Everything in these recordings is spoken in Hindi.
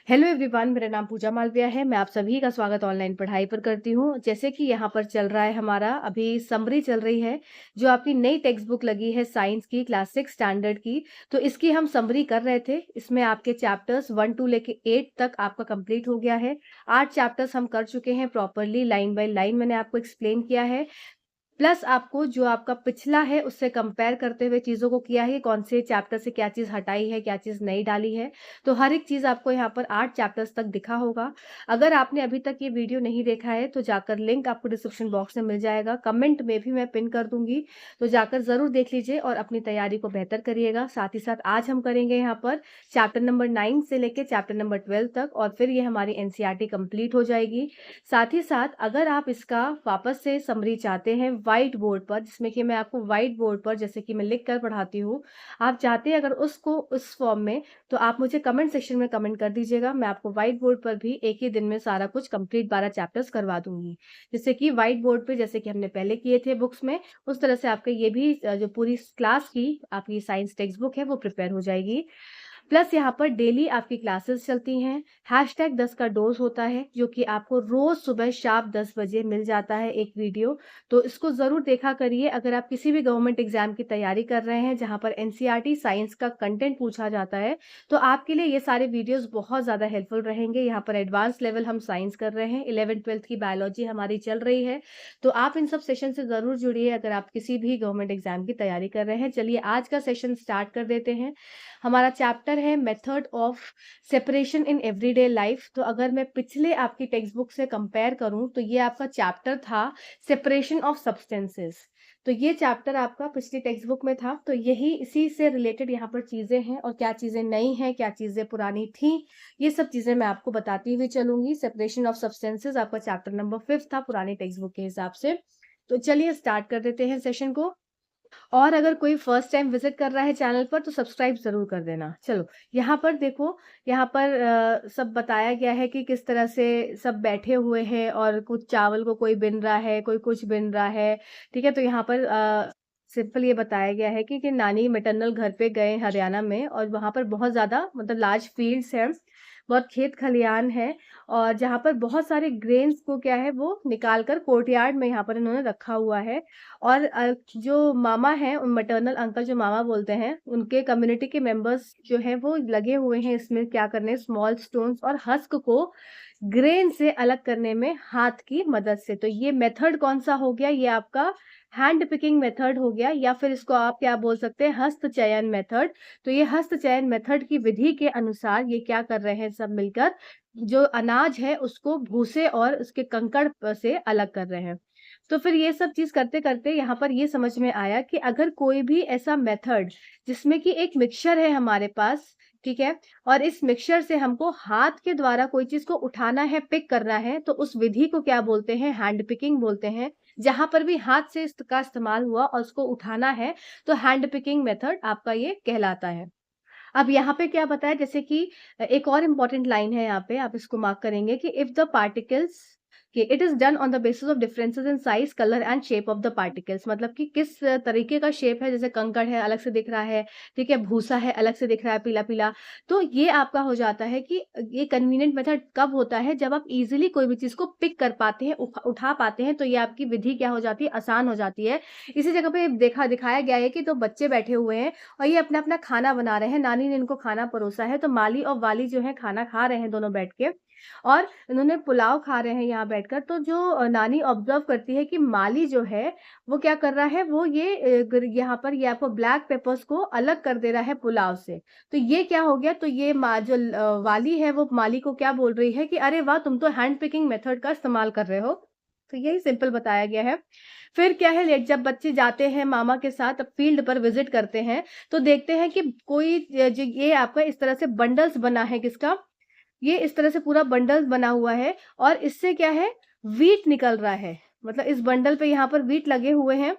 हेलो एवरीवन, मेरा नाम पूजा मालविया है। मैं आप सभी का स्वागत ऑनलाइन पढ़ाई पर करती हूँ। जैसे कि यहाँ पर चल रहा है हमारा अभी समरी चल रही है, जो आपकी नई टेक्स्ट बुक लगी है साइंस की क्लास 6 स्टैंडर्ड की। तो इसकी हम समरी कर रहे थे। इसमें आपके चैप्टर्स 1 टू लेके 8 तक आपका कंप्लीट हो गया है। 8 चैप्टर्स हम कर चुके हैं प्रॉपरली, लाइन बाय लाइन मैंने आपको एक्सप्लेन किया है। प्लस आपको जो आपका पिछला है उससे कंपेयर करते हुए चीज़ों को किया है कि कौन से चैप्टर से क्या चीज़ हटाई है, क्या चीज़ नहीं डाली है। तो हर एक चीज़ आपको यहाँ पर 8 चैप्टर्स तक दिखा होगा। अगर आपने अभी तक ये वीडियो नहीं देखा है तो जाकर लिंक आपको डिस्क्रिप्शन बॉक्स में मिल जाएगा, कमेंट में भी मैं पिन कर दूँगी। तो जाकर ज़रूर देख लीजिए और अपनी तैयारी को बेहतर करिएगा। साथ ही साथ आज हम करेंगे यहाँ पर चैप्टर नंबर 9 से लेके चैप्टर नंबर 12 तक और फिर ये हमारी एनसीईआरटी कंप्लीट हो जाएगी। साथ ही साथ अगर आप इसका वापस से समरी चाहते हैं व्हाइट बोर्ड पर, जिसमें कि मैं आपको व्हाइट बोर्ड पर जैसे कि मैं लिख कर पढ़ाती हूँ, आप चाहते हैं अगर उसको उस फॉर्म में, तो आप मुझे कमेंट सेक्शन में कमेंट कर दीजिएगा। मैं आपको व्हाइट बोर्ड पर भी एक ही दिन में सारा कुछ कंप्लीट 12 चैप्टर्स करवा दूंगी। जैसे कि व्हाइट बोर्ड पे जैसे कि हमने पहले किए थे बुक्स में, उस तरह से आपके ये भी जो पूरी क्लास की आपकी साइंस टेक्स्ट बुक है वो प्रिपेयर हो जाएगी। प्लस यहाँ पर डेली आपकी क्लासेस चलती हैं। हैशटैग 10 का डोज होता है, जो कि आपको रोज सुबह शार्प 10 बजे मिल जाता है एक वीडियो। तो इसको ज़रूर देखा करिए अगर आप किसी भी गवर्नमेंट एग्जाम की तैयारी कर रहे हैं जहाँ पर एनसीईआरटी साइंस का कंटेंट पूछा जाता है, तो आपके लिए ये सारे वीडियोस बहुत ज़्यादा हेल्पफुल रहेंगे। यहाँ पर एडवांस लेवल हम साइंस कर रहे हैं, 11th-12th की बायोलॉजी हमारी चल रही है। तो आप इन सब सेशन से ज़रूर जुड़िए अगर आप किसी भी गवर्नमेंट एग्जाम की तैयारी कर रहे हैं। चलिए आज का सेशन स्टार्ट कर देते हैं। हमारा चैप्टर है method of separation in everyday life. तो अगर मैं पिछले आपकी टेक्स्ट बुक से कंपेयर करूं तो ये आपका चैप्टर था सेपरेशन ऑफ सब्सटेंसेस। तो ये चैप्टर आपका पिछली टेक्स्ट बुक में था। तो यही इसी से रिलेटेड यहाँ पर चीजें हैं और क्या चीजें नई हैं, क्या चीजें पुरानी थी, ये सब चीजें मैं आपको बताती हुई चलूंगी। सेपरेशन ऑफ सब्सटेंसेस आपका चैप्टर नंबर 5 था पुरानी टेक्स्ट बुक के हिसाब से। तो चलिए स्टार्ट कर देते हैं सेशन को। और अगर कोई फर्स्ट टाइम विजिट कर रहा है चैनल पर तो सब्सक्राइब ज़रूर कर देना। चलो यहाँ पर देखो, यहाँ पर सब बताया गया है कि किस तरह से सब बैठे हुए हैं और कुछ चावल को कोई बिन रहा है, कोई कुछ बिन रहा है। ठीक है, तो यहाँ पर सिंपल ये बताया गया है कि नानी मैटरनल घर पे गए हरियाणा में और वहाँ पर बहुत ज़्यादा मतलब लार्ज फील्ड्स हैं, बहुत खेत खलियान है और जहाँ पर बहुत सारे ग्रेन्स को क्या है वो निकाल कर कोर्टयार्ड में यहाँ पर इन्होंने रखा हुआ है। और जो मामा हैं, उन मैटरनल अंकल जो मामा बोलते हैं, उनके कम्युनिटी के मेंबर्स जो हैं वो लगे हुए हैं इसमें क्या करने, स्मॉल स्टोन्स और हस्क को ग्रेन से अलग करने में हाथ की मदद से। तो ये मेथड कौन सा हो गया, ये आपका हैंड पिकिंग मेथड हो गया, या फिर इसको आप क्या बोल सकते हैं, हस्त चयन मेथड। तो ये हस्त चयन मेथड की विधि के अनुसार ये क्या कर रहे हैं, सब मिलकर जो अनाज है उसको भूसे और उसके कंकड़ से अलग कर रहे हैं। तो फिर ये सब चीज करते करते यहाँ पर ये समझ में आया कि अगर कोई भी ऐसा मेथड जिसमें कि एक मिक्सचर है हमारे पास, ठीक है, और इस मिक्सचर से हमको हाथ के द्वारा कोई चीज को उठाना है, पिक करना है, तो उस विधि को क्या बोलते हैं, हैंड पिकिंग बोलते हैं। जहां पर भी हाथ से इसका इस्तेमाल हुआ और उसको उठाना है तो हैंड पिकिंग मेथड आपका ये कहलाता है। अब यहाँ पे क्या बताया, जैसे कि एक और इम्पोर्टेंट लाइन है यहाँ पे, आप इसको मार्क करेंगे कि इफ द पार्टिकल्स कि it is done on the basis of differences in size, colour and shape of the particles. मतलब कि किस तरीके का शेप है, जैसे कंकड़ है अलग से दिख रहा है, ठीक है, भूसा है अलग से दिख रहा है पीला पीला। तो ये आपका हो जाता है कि ये कन्वीनियंट मेथड कब होता है, जब आप इजीली कोई भी चीज को पिक कर पाते हैं, उठा पाते हैं, तो ये आपकी विधि क्या हो जाती है, आसान हो जाती है। इसी जगह पे दिखाया गया है कि तो बच्चे बैठे हुए हैं और ये अपना अपना खाना बना रहे हैं, नानी ने इनको खाना परोसा है, तो माली और वाली जो है खाना खा रहे हैं दोनों बैठ के, और इन्होंने पुलाव खा रहे हैं यहाँ बैठकर। तो जो नानी ऑब्जर्व करती है कि माली जो है वो क्या कर रहा है, वो ये यहाँ पर ये आपको ब्लैक पेपर्स को अलग कर दे रहा है पुलाव से। तो ये क्या हो गया, तो ये जो वाली है वो माली को क्या बोल रही है कि अरे वाह, तुम तो हैंड पिकिंग मेथड का इस्तेमाल कर रहे हो। तो यही सिंपल बताया गया है। फिर क्या है, जब बच्चे जाते हैं मामा के साथ फील्ड पर विजिट करते हैं तो देखते हैं कि कोई जो ये आपका इस तरह से बंडल्स बना है, किसका, ये इस तरह से पूरा बंडल बना हुआ है और इससे क्या है, वीट निकल रहा है। मतलब इस बंडल पे यहाँ पर वीट लगे हुए हैं,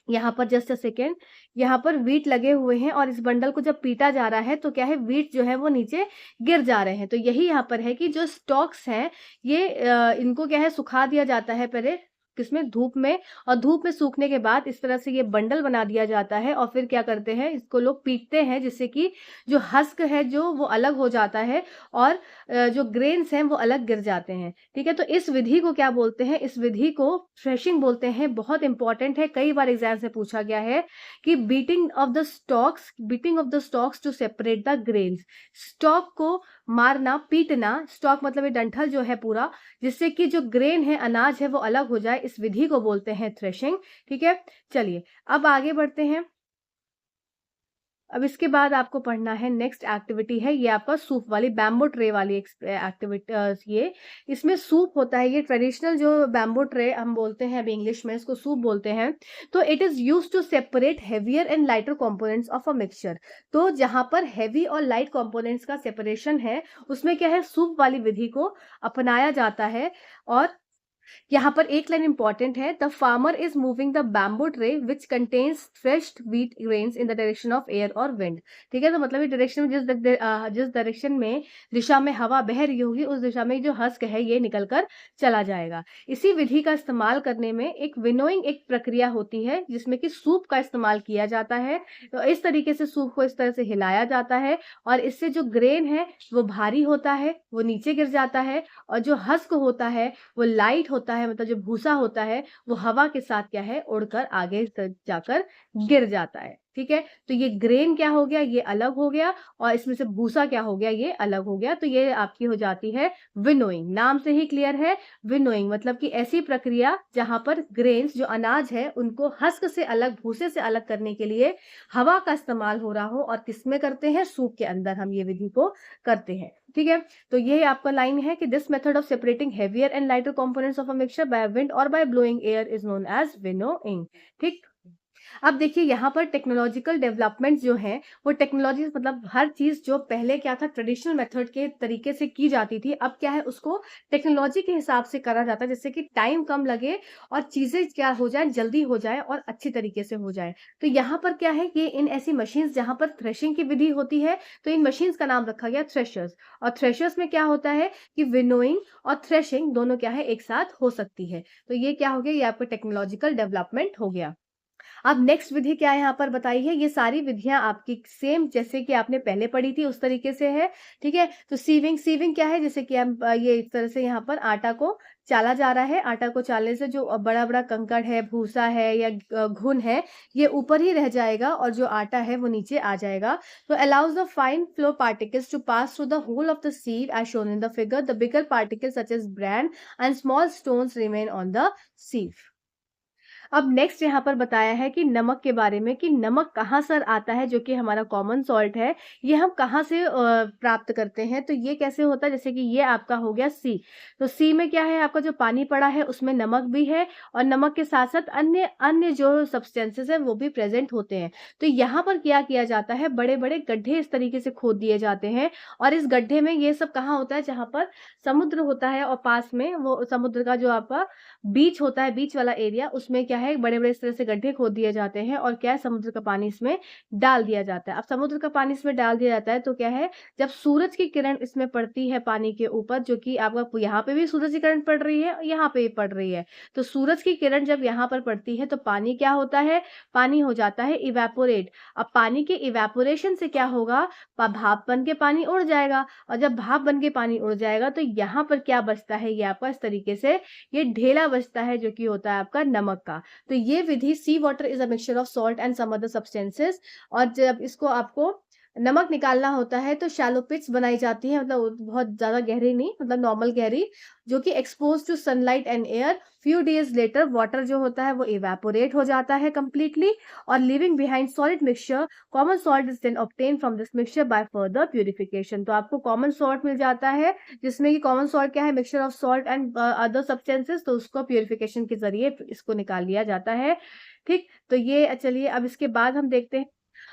यहाँ पर जस्ट अ सेकेंड, यहाँ पर वीट लगे हुए हैं और इस बंडल को जब पीटा जा रहा है तो क्या है, वीट जो है वो नीचे गिर जा रहे हैं। तो यही यहाँ पर है कि जो स्टॉक्स हैं ये इनको क्या है, सुखा दिया जाता है पहले, किसमें, धूप में, और धूप में सूखने के बाद इस तरह से ये बंडल बना दिया जाता है और फिर क्या करते हैं, इसको लोग पीटते हैं जिससे कि जो हस्क है जो वो अलग हो जाता है और जो ग्रेन्स हैं वो अलग गिर जाते हैं। ठीक है, तो इस विधि को क्या बोलते हैं, इस विधि को थ्रेशिंग बोलते हैं। बहुत इंपॉर्टेंट है, कई बार एग्जाम से पूछा गया है कि beating of the stocks to separate the grains. Stock को मारना, पीटना, स्टॉक मतलब ये डंठल जो है पूरा, जिससे कि जो ग्रेन है, अनाज है, वो अलग हो जाए, इस विधि को बोलते हैं थ्रेशिंग। ठीक है, चलिए अब आगे बढ़ते हैं। अब इसके बाद आपको पढ़ना है, नेक्स्ट एक्टिविटी है ये आपका सूप वाली, बैम्बो ट्रे वाली एक्टिविटी। ये इसमें सूप होता है, ये ट्रेडिशनल जो बैम्बो ट्रे हम बोलते हैं, अभी इंग्लिश में इसको सूप बोलते हैं। तो it is use to separate heavier and lighter components of a mixture. तो जहां पर हैवी और लाइट कंपोनेंट्स का सेपरेशन है, उसमें क्या है, सूप वाली विधि को अपनाया जाता है। और यहाँ पर एक लाइन इंपॉर्टेंट है, the farmer is moving the bamboo tray which contains threshed wheat grains in the direction of air और विंड। ठीक है, तो मतलब ये डायरेक्शन में जिस डायरेक्शन में, दिशा में हवा बह रही होगी, उस दिशा में जो हस्क है ये निकलकर चला जाएगा। इसी विधि का इस्तेमाल करने में एक विनोइंग एक प्रक्रिया होती है जिसमें कि सूप का इस्तेमाल किया जाता है। तो इस तरीके से सूप को इस तरह से हिलाया जाता है और इससे जो ग्रेन है वो भारी होता है, वो नीचे गिर जाता है, और जो हस्क होता है वो लाइट होता है, मतलब जो भूसा होता है वो हवा के साथ क्या है, उड़कर आगे जाकर गिर जाता है। ठीक है, तो ये ग्रेन क्या हो गया, ये अलग हो गया, और इसमें से भूसा क्या हो गया, ये अलग हो गया। तो ये आपकी हो जाती है विनोइंग। नाम से ही क्लियर है, विनोइंग मतलब कि ऐसी प्रक्रिया जहां पर ग्रेन्स जो अनाज है उनको हस्क से अलग, भूसे से अलग करने के लिए हवा का इस्तेमाल हो रहा हो, और किसमें करते हैं, सूप के अंदर हम ये विधि को करते हैं। ठीक है, तो ये आपका लाइन है कि this method of separating heavier and lighter components of a mixture by wind और by blowing air is known as winnowing. ठीक, अब देखिए यहाँ पर टेक्नोलॉजिकल डेवलपमेंट जो है, वो टेक्नोलॉजी मतलब हर चीज जो पहले क्या था, ट्रेडिशनल मेथड के तरीके से की जाती थी, अब क्या है, उसको टेक्नोलॉजी के हिसाब से करा जाता है, जिससे कि टाइम कम लगे और चीजें क्या हो जाए, जल्दी हो जाए और अच्छी तरीके से हो जाए। तो यहाँ पर क्या है कि इन ऐसी मशीन जहां पर थ्रेशिंग की विधि होती है, तो इन मशीन का नाम रखा गया थ्रेशर्स। और थ्रेशर्स में क्या होता है कि विनोइंग और थ्रेशिंग दोनों क्या है, एक साथ हो सकती है। तो ये क्या हो गया, ये आपका टेक्नोलॉजिकल डेवलपमेंट हो गया। अब नेक्स्ट विधि क्या यहाँ पर बताई है, ये सारी विधियां आपकी सेम जैसे कि आपने पहले पढ़ी थी उस तरीके से है। ठीक है, तो सीविंग, सीविंग क्या है, जैसे कि हम ये इस तरह से यहाँ पर आटा को चाला जा रहा है। आटा को चालने से जो बड़ा बड़ा कंकड़ है, भूसा है या घुन है, ये ऊपर ही रह जाएगा और जो आटा है वो नीचे आ जाएगा। तो allows the fine flow particles to pass through the hole of the sieve as shown in the figure. The bigger particles such as bran and small stones remain on the sieve. अब नेक्स्ट यहाँ पर बताया है कि नमक के बारे में, कि नमक कहाँ सर आता है, जो कि हमारा कॉमन सॉल्ट है, ये हम कहाँ से प्राप्त करते हैं। तो ये कैसे होता है, जैसे कि ये आपका हो गया सी। तो सी में क्या है, आपका जो पानी पड़ा है उसमें नमक भी है, और नमक के साथ साथ अन्य अन्य जो सब्सटेंसेस है वो भी प्रेजेंट होते हैं। तो यहाँ पर क्या किया जाता है, बड़े बड़े गड्ढे इस तरीके से खोद दिए जाते हैं, और इस गड्ढे में ये सब कहाँ होता है, जहाँ पर समुद्र होता है और पास में वो समुद्र का जो आपका बीच होता है, बीच वाला एरिया, उसमें क्या है, बड़े बड़े इस तरह से गड्ढे खोद दिए जाते हैं और क्या है, समुद्र का पानी इसमें डाल दिया जाता है। अब समुद्र का पानी इसमें डाल दिया जाता है तो क्या है, जब सूरज की किरण इसमें पड़ती है पानी के ऊपर, जो कि आपका यहाँ पे भी सूरज की किरण पड़ रही है, यहाँ पे भी पड़ रही है, तो सूरज की किरण जब यहाँ पर पड़ती है तो पानी क्या होता है, पानी हो जाता है इवेपोरेट। अब पानी के इवेपोरेशन से क्या होगा, भाप बन के पानी उड़ जाएगा, और जब भाप बन के पानी उड़ जाएगा तो यहाँ पर क्या बचता है, ये आपका इस तरीके से ये ढेला बचता है, जो कि होता है आपका नमक का। तो ये विधि, sea water is a mixture of salt and some other substances, और जब इसको आपको नमक निकालना होता है तो शैलो पिट्स बनाई जाती है, मतलब बहुत ज्यादा गहरी नहीं, मतलब नॉर्मल गहरी, जो कि expose to sunlight and air. Few days later water जो होता है वो इवेपोरेट हो जाता है कंप्लीटली, और living behind solid mixture. Common salt is then obtain from this mixture by further purification. तो आपको कॉमन सॉल्ट मिल जाता है, जिसमें कि कॉमन सॉल्ट क्या है, mixture of salt and other substances, तो उसको प्यूरिफिकेशन के जरिए इसको निकाल लिया जाता है। ठीक, तो ये चलिए अब इसके बाद हम देखते हैं।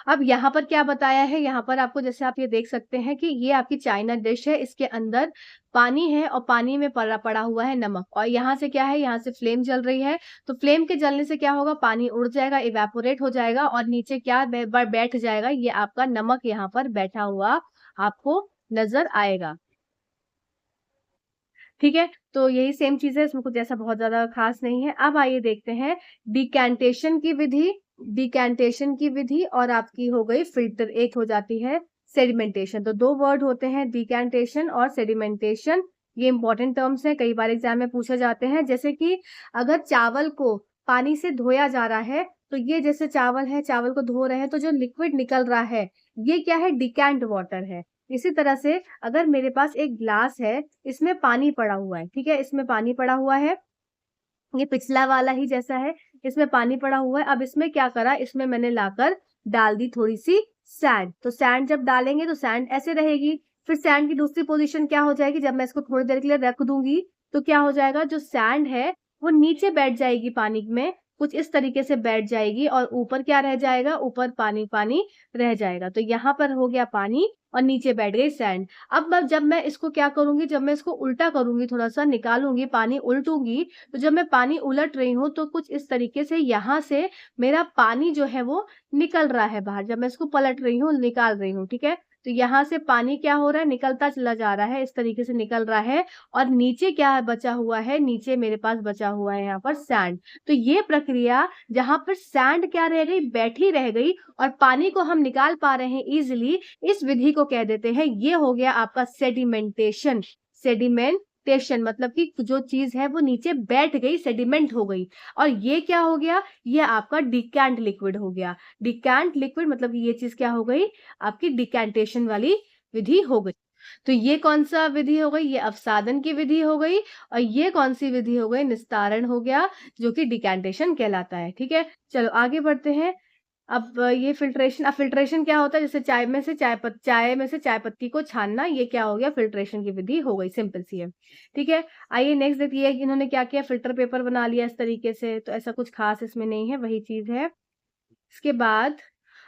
अब यहाँ पर क्या बताया है, यहाँ पर आपको जैसे आप ये देख सकते हैं कि ये आपकी चाइना डिश है, इसके अंदर पानी है और पानी में पड़ा पड़ा हुआ है नमक, और यहाँ से क्या है, यहाँ से फ्लेम जल रही है। तो फ्लेम के जलने से क्या होगा, पानी उड़ जाएगा, इवेपोरेट हो जाएगा, और नीचे क्या बैठ जाएगा, ये आपका नमक यहाँ पर बैठा हुआ आपको नजर आएगा। ठीक है? तो यही सेम चीज़ है, इसमें कुछ ऐसा बहुत ज़्यादा ख़ास नहीं है। अब आइए देखते हैं डिकैंटेशन की विधि। डिकैंटेशन की विधि और आपकी हो गई फ़िल्टर, एक हो जाती है सेडिमेंटेशन। तो 2 वर्ड होते हैं डिकैंटेशन और सेडिमेंटेशन। ये इम्पोर्टेंट टर्म्स हैं, कई बार एग्ज़ाम में पूछे जाते हैं। जैसे कि अगर चावल को पानी से धोया जा रहा है, तो ये जैसे चावल है, चावल को धो रहे हैं, तो जो लिक्विड निकल रहा है, ये क्या है? डिकैंट वाटर है। इसी तरह से अगर मेरे पास एक ग्लास है, इसमें पानी पड़ा हुआ है, ठीक है? इसमें पानी पड़ा हुआ है, ये पिछला वाला ही जैसा है, इसमें पानी पड़ा हुआ है। अब इसमें क्या करा, इसमें मैंने लाकर डाल दी थोड़ी-सी सैंड। तो सैंड जब डालेंगे तो सैंड ऐसे रहेगी। फिर सैंड की दूसरी पोज़ीशन क्या हो जाएगी, जब मैं इसको थोड़ी देर के लिए रख दूँगी, तो क्या हो जाएगा, जो सैंड है, वो नीचे बैठ जाएगी पानी में, कुछ इस तरीके से बैठ जाएगी और ऊपर क्या रह जाएगा, ऊपर पानी-पानी रह जाएगा। तो यहाँ पर हो गया पानी और नीचे बैठ गई सैंड। अब जब मैं इसको क्या करूँगी, जब मैं इसको उल्टा करूँगी, थोड़ा-सा निकालूँगी, पानी उलटूँगी, तो जब मैं पानी उलट रही हूँ तो कुछ इस तरीके से यहाँ से मेरा पानी जो है वो निकल रहा है बाहर। जब मैं इसको पलट रही हूँ, निकाल रही हूँ, ठीक है? तो यहाँ से पानी क्या हो रहा है, निकलता चला जा रहा है, इस तरीके से निकल रहा है और नीचे क्या है बचा हुआ है, नीचे मेरे पास बचा हुआ है यहाँ पर सैंड। तो ये प्रक्रिया जहाँ पर सैंड क्या रह गई, बैठी रह गई और पानी को हम निकाल पा रहे हैं ईज़िली, इस विधि को कह देते हैं, ये हो गया आपका सेडिमेंटेशन। सेडिमेंटेशन मतलब कि जो चीज़ है वो नीचे बैठ गई, सेडिमेंट हो गई। और ये क्या हो गया, ये आपका डिकैंट लिक्विड हो गया। डिकैंट लिक्विड मतलब कि ये चीज़ क्या हो गई, आपकी डिकैंटेशन वाली विधि हो गई। तो ये कौन-सा विधि हो गई, ये अवसादन की विधि हो गई और ये कौन-सी विधि हो गई, निस्तारण हो गया, जो कि डिकैंटेशन कहलाता है, ठीक है? चलो आगे बढ़ते हैं। अब ये फ़िल्ट्रेशन, अब फ़िल्ट्रेशन क्या होता है, जैसे चाय में से चाय पत्ती को छानना, ये क्या हो गया, फ़िल्ट्रेशन की विधि हो गई, सिंपल सी है। ठीक है? आइए नेक्स्ट देखिए कि इन्होंने क्या किया, फ़िल्टर पेपर बना लिया इस तरीके से, तो ऐसा कुछ ख़ास इसमें नहीं है, वही चीज़ है। इसके बाद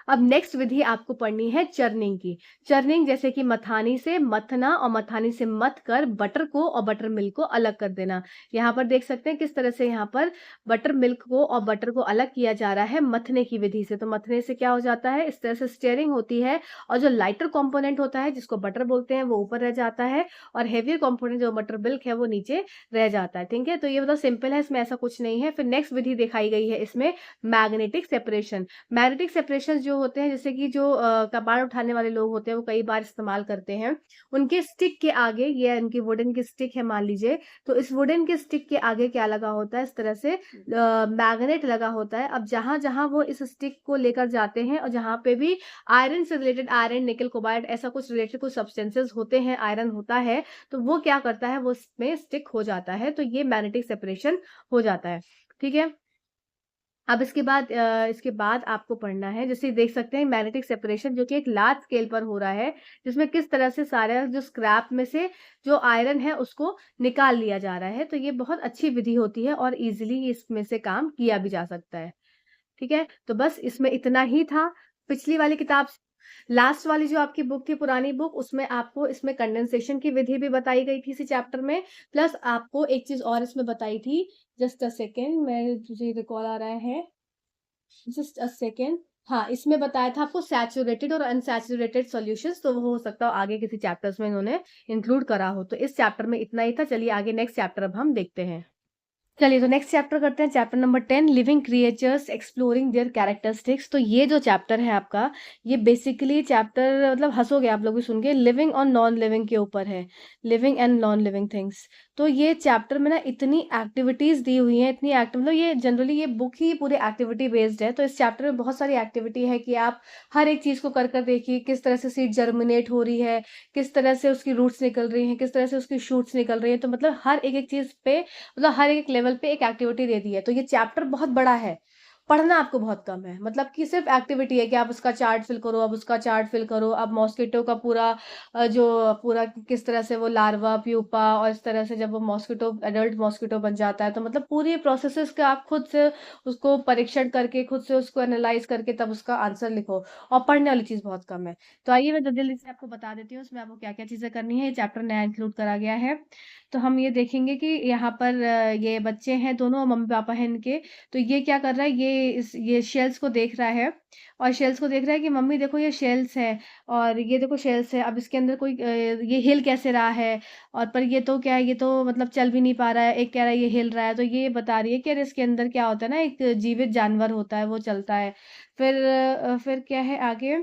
अब नेक्स्ट विधि आपको पढ़नी है चर्निंग की। चर्निंग जैसे कि मथानी से मथना और मथानी से मथ कर बटर को और बटर मिल्क को अलग कर देना। यहाँ पर देख सकते हैं किस तरह से यहाँ पर बटर मिल्क को और बटर को अलग किया जा रहा है मथने की विधि से। तो मथने से क्या हो जाता है, इस तरह से स्टीयरिंग होती है और जो लाइटर कंपोनेंट होता है जिसको बटर बोलते हैं वो ऊपर रह जाता है और हेवियर कंपोनेंट जो बटर मिल्क है वो नीचे रह जाता है। ठीक है? तो ये मतलब सिंपल है, इसमें ऐसा कुछ नहीं है। फिर नेक्स्ट विधि दिखाई गई है इसमें मैग्नेटिक सेपरेशन। मैग्नेटिक सेपरेशन जो होते हैं, जैसे कि जो कबाड़ उठाने वाले लोग होते हैं वो कई बार इस्तेमाल करते हैं। उनके स्टिक के आगे, ये उनकी वुडन की स्टिक है मान लीजिए, तो इस वुडन के स्टिक के आगे क्या लगा होता है, इस तरह से मैग्नेट लगा होता है। अब जहाँ-जहाँ वो इस स्टिक को लेकर जाते हैं और जहाँ पे भी आयरन से रिलेटेड, आयरन, निकल, कोबाल्ट ऐसा कुछ रिलेटेड कुछ सब्सटेंसेस होते हैं, आयरन होता है, तो वो क्या करता है, वो उसमें स्टिक हो जाता है, तो ये मैग्नेटिक सेपरेशन हो जाता है। ठीक है? अब इसके बाद आपको पढ़ना है, जैसे देख सकते हैं मैग्नेटिक सेपरेशन जो कि एक लार्ज स्केल पर हो रहा है, जिसमें किस तरह से सारा जो स्क्रैप में से जो आयरन है उसको निकाल लिया जा रहा है। तो ये बहुत अच्छी विधि होती है और ईज़िली इसमें से काम किया भी जा सकता है। ठीक है? तो बस इसमें इतना ही था। पिछली वाली किताब लास्ट वाली जो आपकी बुक थी, पुरानी बुक, उसमें आपको इसमें कंडेंसेशन की विधि भी बताई गई थी इसी चैप्टर में, प्लस आपको एक चीज़ और इसमें बताई थी, जस्ट अ सेकंड, मुझे रिकॉल आ रहा है, जस्ट अ सेकंड। हाँ, इसमें बताया था आपको सैचुरेटेड और अनसैचुरेटेड सॉल्यूशंस, तो वो हो सकता हो आगे किसी चैप्टर्स में इन्होंने इंक्लूड करा हो। तो इस चैप्टर में इतना ही था। चलिए आगे नेक्स्ट चैप्टर अब हम देखते हैं। चलिए तो नेक्स्ट चैप्टर करते हैं, chapter number 10, living creatures exploring there characteristics. तो ये जो चैप्टर है आपका, ये बेसिकली चैप्टर मतलब हँसोगे आप लोग भी सुन के, लिविंग और नॉन लिविंग के ऊपर है, living and non living things. तो ये चैप्टर में ना इतनी एक्टिविटीज़ दी हुई हैं, इतनी मतलब ये जनरली ये बुक ही पूरी एक्टिविटी बेस्ड है। तो इस चैप्टर में बहुत सारी एक्टिविटी है कि आप हर एक चीज़ को कर देखिए, किस तरह से सीड जर्मिनेट हो रही है, किस तरह से उसकी रूट्स निकल रही हैं, किस तरह से उसकी शूट्स निकल रही हैं। तो मतलब हर एक-एक चीज़ पे, मतलब हर एक लेवल पे एक एक्टिविटी दे दी है। तो ये चैप्टर बहुत बड़ा है, पढ़ना आपको बहुत कम है। मतलब कि सिर्फ़ एक्टिविटी है कि आप उसका चार्ट फिल करो, अब उसका चार्ट फिल करो, अब मॉस्किटो का पूरा जो पूरा किस तरह से वो लार्वा, प्यूपा और इस तरह से जब वो मॉस्किटो एडल्ट मॉस्किटो बन जाता है, तो मतलब पूरी प्रोसेसेस का आप खुद से उसको परीक्षण करके, खुद से उसको एनालाइज़ करके तब उसका आंसर लिखो और पढ़ने वाली चीज़ बहुत कम है। तो आइए मैं जल्दी-जल्दी से आपको बता देती हूँ, इसमें आपको क्या-क्या चीज़ें करनी है। ये चैप्टर नया इंक्लूड करा गया है। तो हम ये देखेंगे कि यहाँ पर ये बच्चे हैं दोनों, मम्मी-पापा हैं इनके, तो ये क्या कर रहा है, ये ये शेल्स को देख रहा है और शेल्स को देख रहा है कि मम्मी देखो ये शेल्स है और ये देखो शेल्स है, अब इसके अंदर कोई ये हिल कैसे रहा है, और पर ये तो क्या है, ये तो मतलब चल भी नहीं पा रहा है, एक कह रहा है ये हिल रहा है, तो ये बता रही है कि अरे इसके अंदर क्या होता है ना, एक जीवित जानवर होता है वो चलता है। फिर क्या है आगे,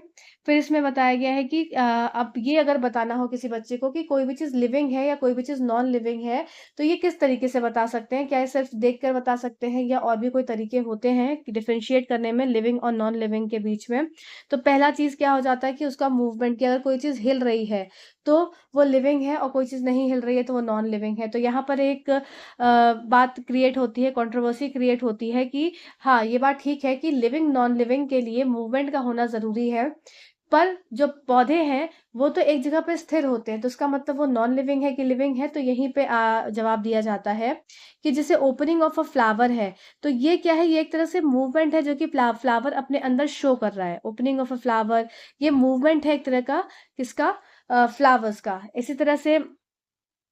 फिर इसमें बताया गया है कि अब ये अगर बताना हो किसी बच्चे को कि कोई भी चीज़ लिविंग है या कोई भी चीज़ नॉन लिविंग है, तो ये किस तरीके से बता सकते हैं? क्या ये सिर्फ देखकर बता सकते हैं या और भी कोई तरीके होते हैं कि डिफरेंशिएट करने में लिविंग और नॉन लिविंग के बीच में? तो पहला चीज़ क्या हो जाता है कि उसका मूवमेंट, कि अगर कोई चीज़ हिल रही है, तो वो लिविंग है और कोई चीज़ नहीं हिल रही है तो वो नॉन लिविंग है। तो यहाँ पर एक बात क्रिएट होती है, कंट्रोवर्सी क्रिएट होती है कि हाँ, ये बात ठीक है कि लिविंग नॉन लिविंग के लिए मूवमेंट का होना ज़रूरी है, पर जो पौधे हैं, वो तो एक जगह पे स्थिर होते हैं, तो इसका मतलब वो नॉन लिविंग है कि लिविंग है? तो यहीं पे जवाब दिया जाता है कि जैसे ओपनिंग ऑफ अ फ्लावर है, तो ये क्या है? ये एक तरह से मूवमेंट है जो कि फ्लावर अपने अंदर शो कर रहा है। ओपनिंग ऑफ अ फ्लावर, ये मूवमेंट है एक तरह का, किसका? फ्लावर्स का। इसी तरह से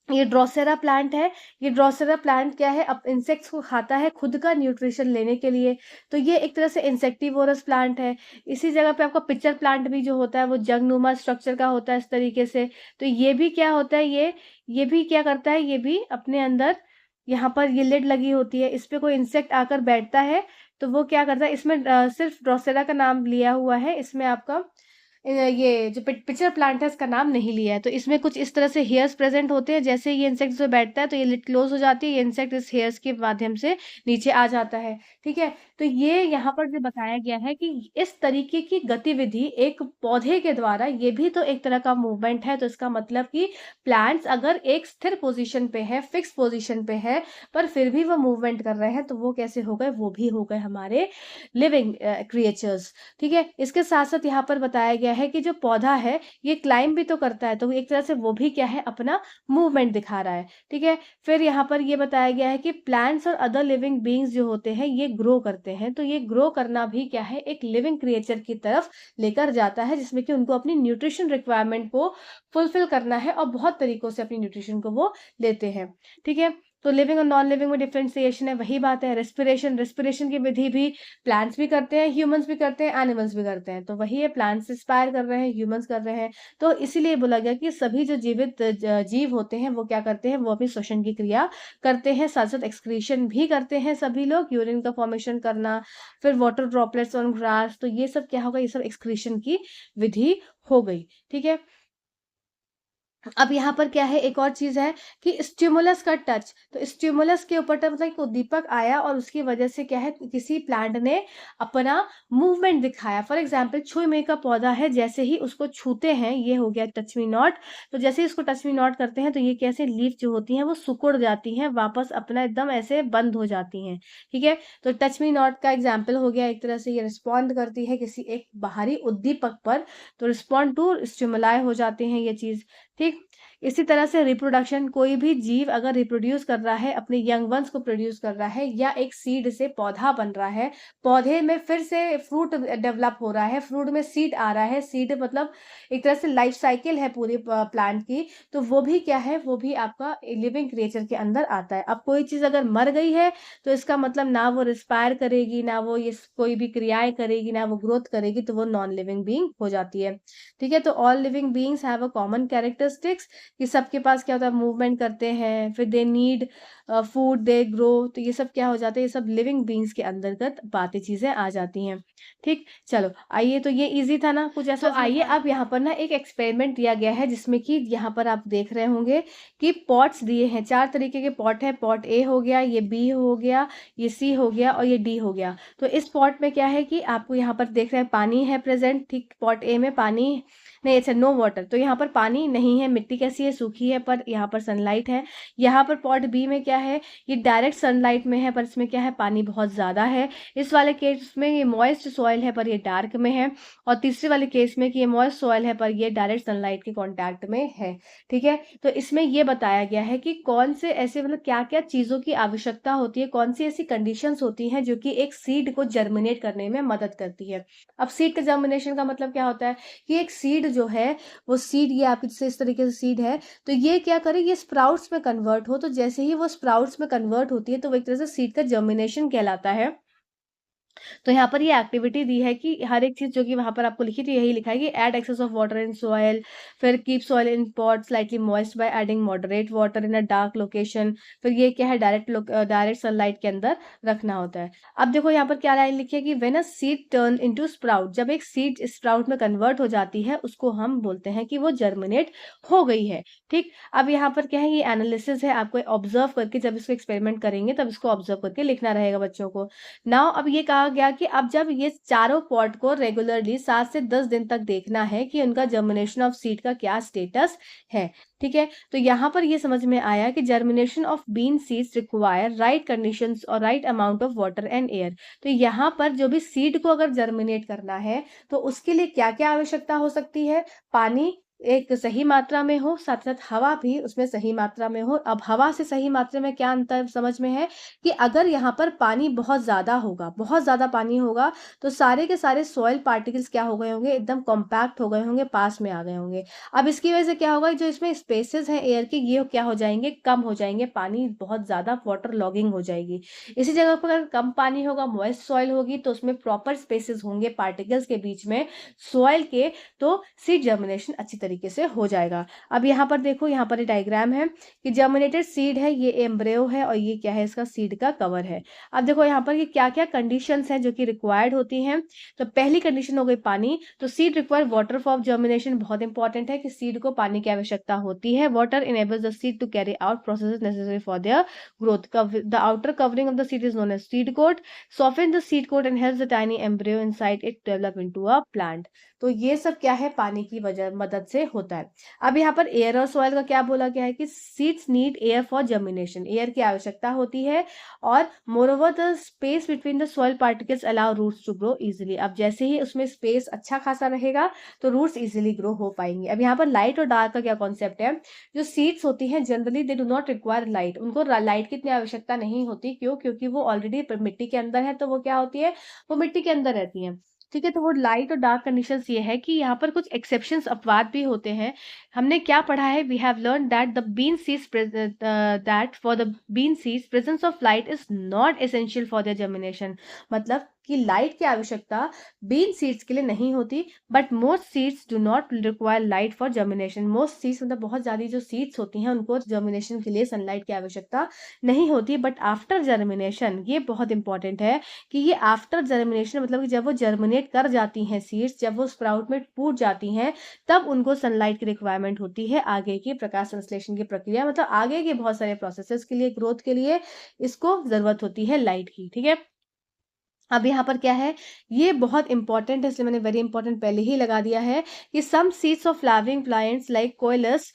ये ड्रोसेरा प्लांट है, ये ड्रोसेरा प्लांट क्या है? इंसेक्ट्स को खाता है खुद का न्यूट्रिशन लेने के लिए, तो ये एक तरह से इंसेक्टिवोरस प्लांट है। इसी जगह पे आपका पिचर प्लांट भी जो होता है वो जंगनुमा स्ट्रक्चर का होता है इस तरीके से। तो ये भी क्या होता है, ये भी क्या करता है, ये भी अपने अंदर, यहाँ पर ये लिड लगी होती है, इस पे कोई इंसेक्ट आकर बैठता है, तो वो क्या करता है, इसमें सिर्फ ड्रोसेरा का नाम लिया हुआ है, इसमें आपका ये जो पिचर प्लांट है इसका नाम नहीं लिया है। तो इसमें कुछ इस तरह से हेयर्स प्रेजेंट होते हैं, जैसे ये इंसेक्ट जो बैठता है तो ये लिड क्लोज हो जाती है, ये इंसेक्ट इस हेयर्स के माध्यम से नीचे आ जाता है। ठीक है, तो ये यहाँ पर जो बताया गया है कि इस तरीके की गतिविधि एक पौधे के द्वारा, ये भी तो एक तरह का मूवमेंट है। तो इसका मतलब कि प्लांट्स अगर एक स्थिर पोजीशन पे है, फिक्स पोजीशन पे है, पर फिर भी वो मूवमेंट कर रहे हैं, तो वो कैसे हो गए? वो भी हो गए हमारे लिविंग क्रिएचर्स। ठीक है, इसके साथ साथ यहाँ पर बताया गया है कि जो पौधा है ये क्लाइंब भी तो करता है, तो एक तरह से वो भी क्या है? अपना मूवमेंट दिखा रहा है। ठीक है, फिर यहाँ पर ये बताया गया है कि प्लांट्स और अदर लिविंग बीइंग्स जो होते हैं ये ग्रो करते हैं, तो ये ग्रो करना भी क्या है? एक लिविंग क्रिएचर की तरफ लेकर जाता है, जिसमें कि उनको अपनी न्यूट्रिशन रिक्वायरमेंट को फुलफिल करना है और बहुत तरीकों से अपनी न्यूट्रिशन को वो लेते हैं। ठीक है, तो लिविंग और नॉन लिविंग में डिफरेंशिएशन है, वही बात है। रेस्पिरेशन की विधि भी प्लांट्स भी करते हैं, ह्यूमंस भी करते हैं, एनिमल्स भी करते हैं, तो वही है, प्लांट्स इंस्पायर कर रहे हैं, ह्यूमंस कर रहे हैं। तो इसीलिए बोला गया कि सभी जो जीवित जीव होते हैं वो क्या करते हैं? वो अपनी श्वसन की क्रिया करते हैं, साथ साथ एक्सक्रीशन भी करते हैं सभी लोग, यूरिन का फॉर्मेशन करना, फिर वाटर ड्रॉपलेट्स ऑन ग्रास, तो ये सब क्या होगा? ये सब एक्सक्रीशन की विधि हो गई। ठीक है, अब यहाँ पर क्या है, एक और चीज है कि स्टिमुलस का टच, तो स्टिमुलस के ऊपर मतलब एक उद्दीपक आया और उसकी वजह से क्या है, किसी प्लांट ने अपना मूवमेंट दिखाया। फॉर एग्जाम्पल छुई में का पौधा है, जैसे ही उसको छूते हैं, ये हो गया टच मी नॉट, तो जैसे ही इसको टच मी नॉट करते हैं तो ये कैसे लीफ जो होती हैं वो सिकुड़ जाती हैं, वापस अपना एकदम ऐसे बंद हो जाती हैं। ठीक है, तो टच मी नॉट का एग्जाम्पल हो गया, एक तरह से ये रिस्पॉन्ड करती है किसी एक बाहरी उद्दीपक पर, तो रिस्पॉन्ड टू स्टिमुलाई हो जाते हैं ये चीज। ठीक, इसी तरह से रिप्रोडक्शन, कोई भी जीव अगर रिप्रोड्यूस कर रहा है, अपने यंग वंस को प्रोड्यूस कर रहा है, या एक सीड से पौधा बन रहा है, पौधे में फिर से फ्रूट डेवलप हो रहा है, फ्रूट में सीड आ रहा है, सीड मतलब एक तरह से लाइफ साइकिल है पूरी प्लांट की, तो वो भी क्या है? वो भी आपका लिविंग क्रिएचर के अंदर आता है। अब कोई चीज अगर मर गई है तो इसका मतलब ना वो रिस्पायर करेगी, ना वो ये कोई भी क्रियाएं करेगी, ना वो ग्रोथ करेगी, तो वो नॉन लिविंग बीइंग हो जाती है। ठीक है, तो all living beings have a common characteristics, कि सबके पास क्या होता है? मूवमेंट करते हैं, फिर they need food, they grow, तो ये सब क्या हो जाते हैं? ये सब लिविंग बीइंग्स के अंतर्गत बातें चीजें आ जाती हैं। ठीक, चलो आइए, तो ये इजी था ना कुछ ऐसा। तो आइए अब यहाँ पर ना एक एक्सपेरिमेंट दिया गया है, जिसमें कि यहाँ पर आप देख रहे होंगे कि पॉट्स दिए हैं, 4 तरीके के पॉट है। पॉट ए हो गया, ये बी हो गया, ये सी हो गया और ये डी हो गया। तो इस पॉट में क्या है कि आपको यहाँ पर देख रहे हैं पानी है प्रेजेंट। ठीक, पॉट ए में पानी नहीं, अच्छा नो वाटर, तो यहाँ पर पानी नहीं है, मिट्टी कैसी है? सूखी है, पर यहाँ पर सनलाइट है। यहाँ पर पॉट बी में क्या है? ये डायरेक्ट सनलाइट में है, पर इसमें क्या है? पानी बहुत ज्यादा है। इस वाले केस में ये मॉइस्ट सॉइल है, पर ये डार्क में है। और तीसरे वाले केस में कि ये मॉइस्ट सॉइल है, पर ये डायरेक्ट सनलाइट के कॉन्टैक्ट में है। ठीक है, तो इसमें ये बताया गया है कि कौन से ऐसे मतलब क्या क्या चीजों की आवश्यकता होती है, कौन सी ऐसी कंडीशंस होती हैं जो कि एक सीड को जर्मिनेट करने में मदद करती है। अब सीड का जर्मिनेशन का मतलब क्या होता है कि एक सीड जो है, वो सीड, ये आपकी जैसे इस तरीके से सीड है, तो ये क्या करे? ये स्प्राउट्स में कन्वर्ट हो, तो जैसे ही वो स्प्राउट्स में कन्वर्ट होती है तो वो एक तरह से सीड का जर्मिनेशन कहलाता है। तो यहाँ पर ये एक्टिविटी दी है कि हर एक चीज़ जो कि वहाँ पर आपको लिखी थी यही लिखा है कि add excess of water in soil, फिर keep soil in pot slightly moist by adding moderate water in a dark location. फिर ये क्या है, डायरेक्ट सनलाइट के अंदर रखना होता है। अब देखो यहाँ पर क्या लाइन लिखी है कि when a seed turn into sprout, जब एक सीड स्प्राउट में कन्वर्ट हो जाती है उसको हम बोलते हैं कि वो जर्मिनेट हो गई है। ठीक, अब यहाँ पर क्या है, ये एनालिसिस है, आपको ऑब्जर्व करके जब इसको एक्सपेरिमेंट करेंगे तब इसको ऑब्जर्व करके लिखना रहेगा बच्चों को। नाउ अब ये कहा गया कि अब जब ये चारों पॉट को रेगुलरली 7 से 10 दिन तक देखना है कि उनका जर्मिनेशन ऑफ सीड का क्या स्टेटस है। ठीक है, तो यहाँ पर ये समझ में आया कि germination of bean seeds require right conditions और right amount of water and air. तो यहाँ पर जो भी सीड को अगर जर्मिनेट करना है तो उसके लिए क्या क्या आवश्यकता हो सकती है, पानी एक सही मात्रा में हो, साथ साथ हवा भी उसमें सही मात्रा में हो। अब हवा से सही मात्रा में क्या अंतर समझ में है कि अगर यहाँ पर पानी बहुत ज़्यादा होगा, बहुत ज़्यादा पानी होगा, तो सारे के सारे सॉइल पार्टिकल्स क्या हो गए होंगे, एकदम कॉम्पैक्ट हो गए होंगे, पास में आ गए होंगे। अब इसकी वजह से क्या होगा, जो इसमें स्पेसेस हैं एयर के, ये क्या हो जाएंगे, कम हो जाएंगे, पानी बहुत ज़्यादा वाटर लॉगिंग हो जाएगी। इसी जगह पर अगर कम पानी होगा, मॉइस्ट सॉइल होगी, तो उसमें प्रॉपर स्पेसेस होंगे पार्टिकल्स के बीच में सॉइल के, तो सीड जर्मिनेशन अच्छी तरीके से हो जाएगा। अब यहाँ पर देखो, यहाँ पर डायग्राम है कि जर्मिनेटेड सीड है, ये एम्ब्रियो है और ये क्या है, इसका सीड का कवर है। अब देखो यहाँ पर ये क्या क्या कंडीशंस हैं जो कि रिक्वायर्ड होती हैं। तो पहली कंडीशन हो गई पानी, तो seed require water for germination, बहुत इंपॉर्टेंट है कि सीड को पानी की आवश्यकता होती है। Water enables the seed to carry out processes necessary for their growth. The outer covering of the seed is known as seed coat, soften the seed coat and helps the tiny embryo inside it develop into a plant। तो ये सब क्या है, पानी की वजह मदद से होता है। अब यहाँ पर एयर और सॉइल का क्या बोला गया है कि seeds need air for germination, air की आवश्यकता होती है, और moreover the space between the soil particles allow roots to grow easily. अब जैसे ही उसमें स्पेस अच्छा खासा रहेगा तो रूट्स इजिली ग्रो हो पाएंगे। अब यहाँ पर लाइट और डार्क का क्या कॉन्सेप्ट है, जो सीड्स होती हैं generally they do not require light, उनको लाइट की इतनी आवश्यकता नहीं होती। क्यों? क्योंकि वो ऑलरेडी मिट्टी के अंदर है, तो वो क्या होती है, वो मिट्टी के अंदर रहती है। ठीक है, तो वो लाइट और डार्क कंडीशंस ये है कि यहाँ पर कुछ एक्सेप्शंस अपवाद भी होते हैं। हमने क्या पढ़ा है, we have learn that the bean seeds that for the bean seeds presence of light is not essential for their germination. मतलब कि लाइट की आवश्यकता बीन सीड्स के लिए नहीं होती, but most seeds do not require light for germination. Most seeds मतलब बहुत ज़्यादा जो सीड्स होती हैं उनको जर्मिनेशन के लिए सनलाइट की आवश्यकता नहीं होती। बट आफ्टर जर्मिनेशन, ये बहुत इंपॉर्टेंट है कि ये आफ्टर जर्मिनेशन मतलब कि जब वो जर्मिनेट कर जाती हैं सीड्स, जब वो स्प्राउट में फूट जाती हैं, तब उनको सनलाइट की रिक्वायरमेंट होती है आगे की प्रकाश संश्लेषण की प्रक्रिया, मतलब आगे के बहुत सारे प्रोसेसेस के लिए, ग्रोथ के लिए इसको जरूरत होती है लाइट की। ठीक है, अब यहाँ पर क्या है, ये बहुत इंपॉर्टेंट है, इसलिए मैंने वेरी इंपॉर्टेंट पहले ही लगा दिया है कि some seeds of flowering plants like coleus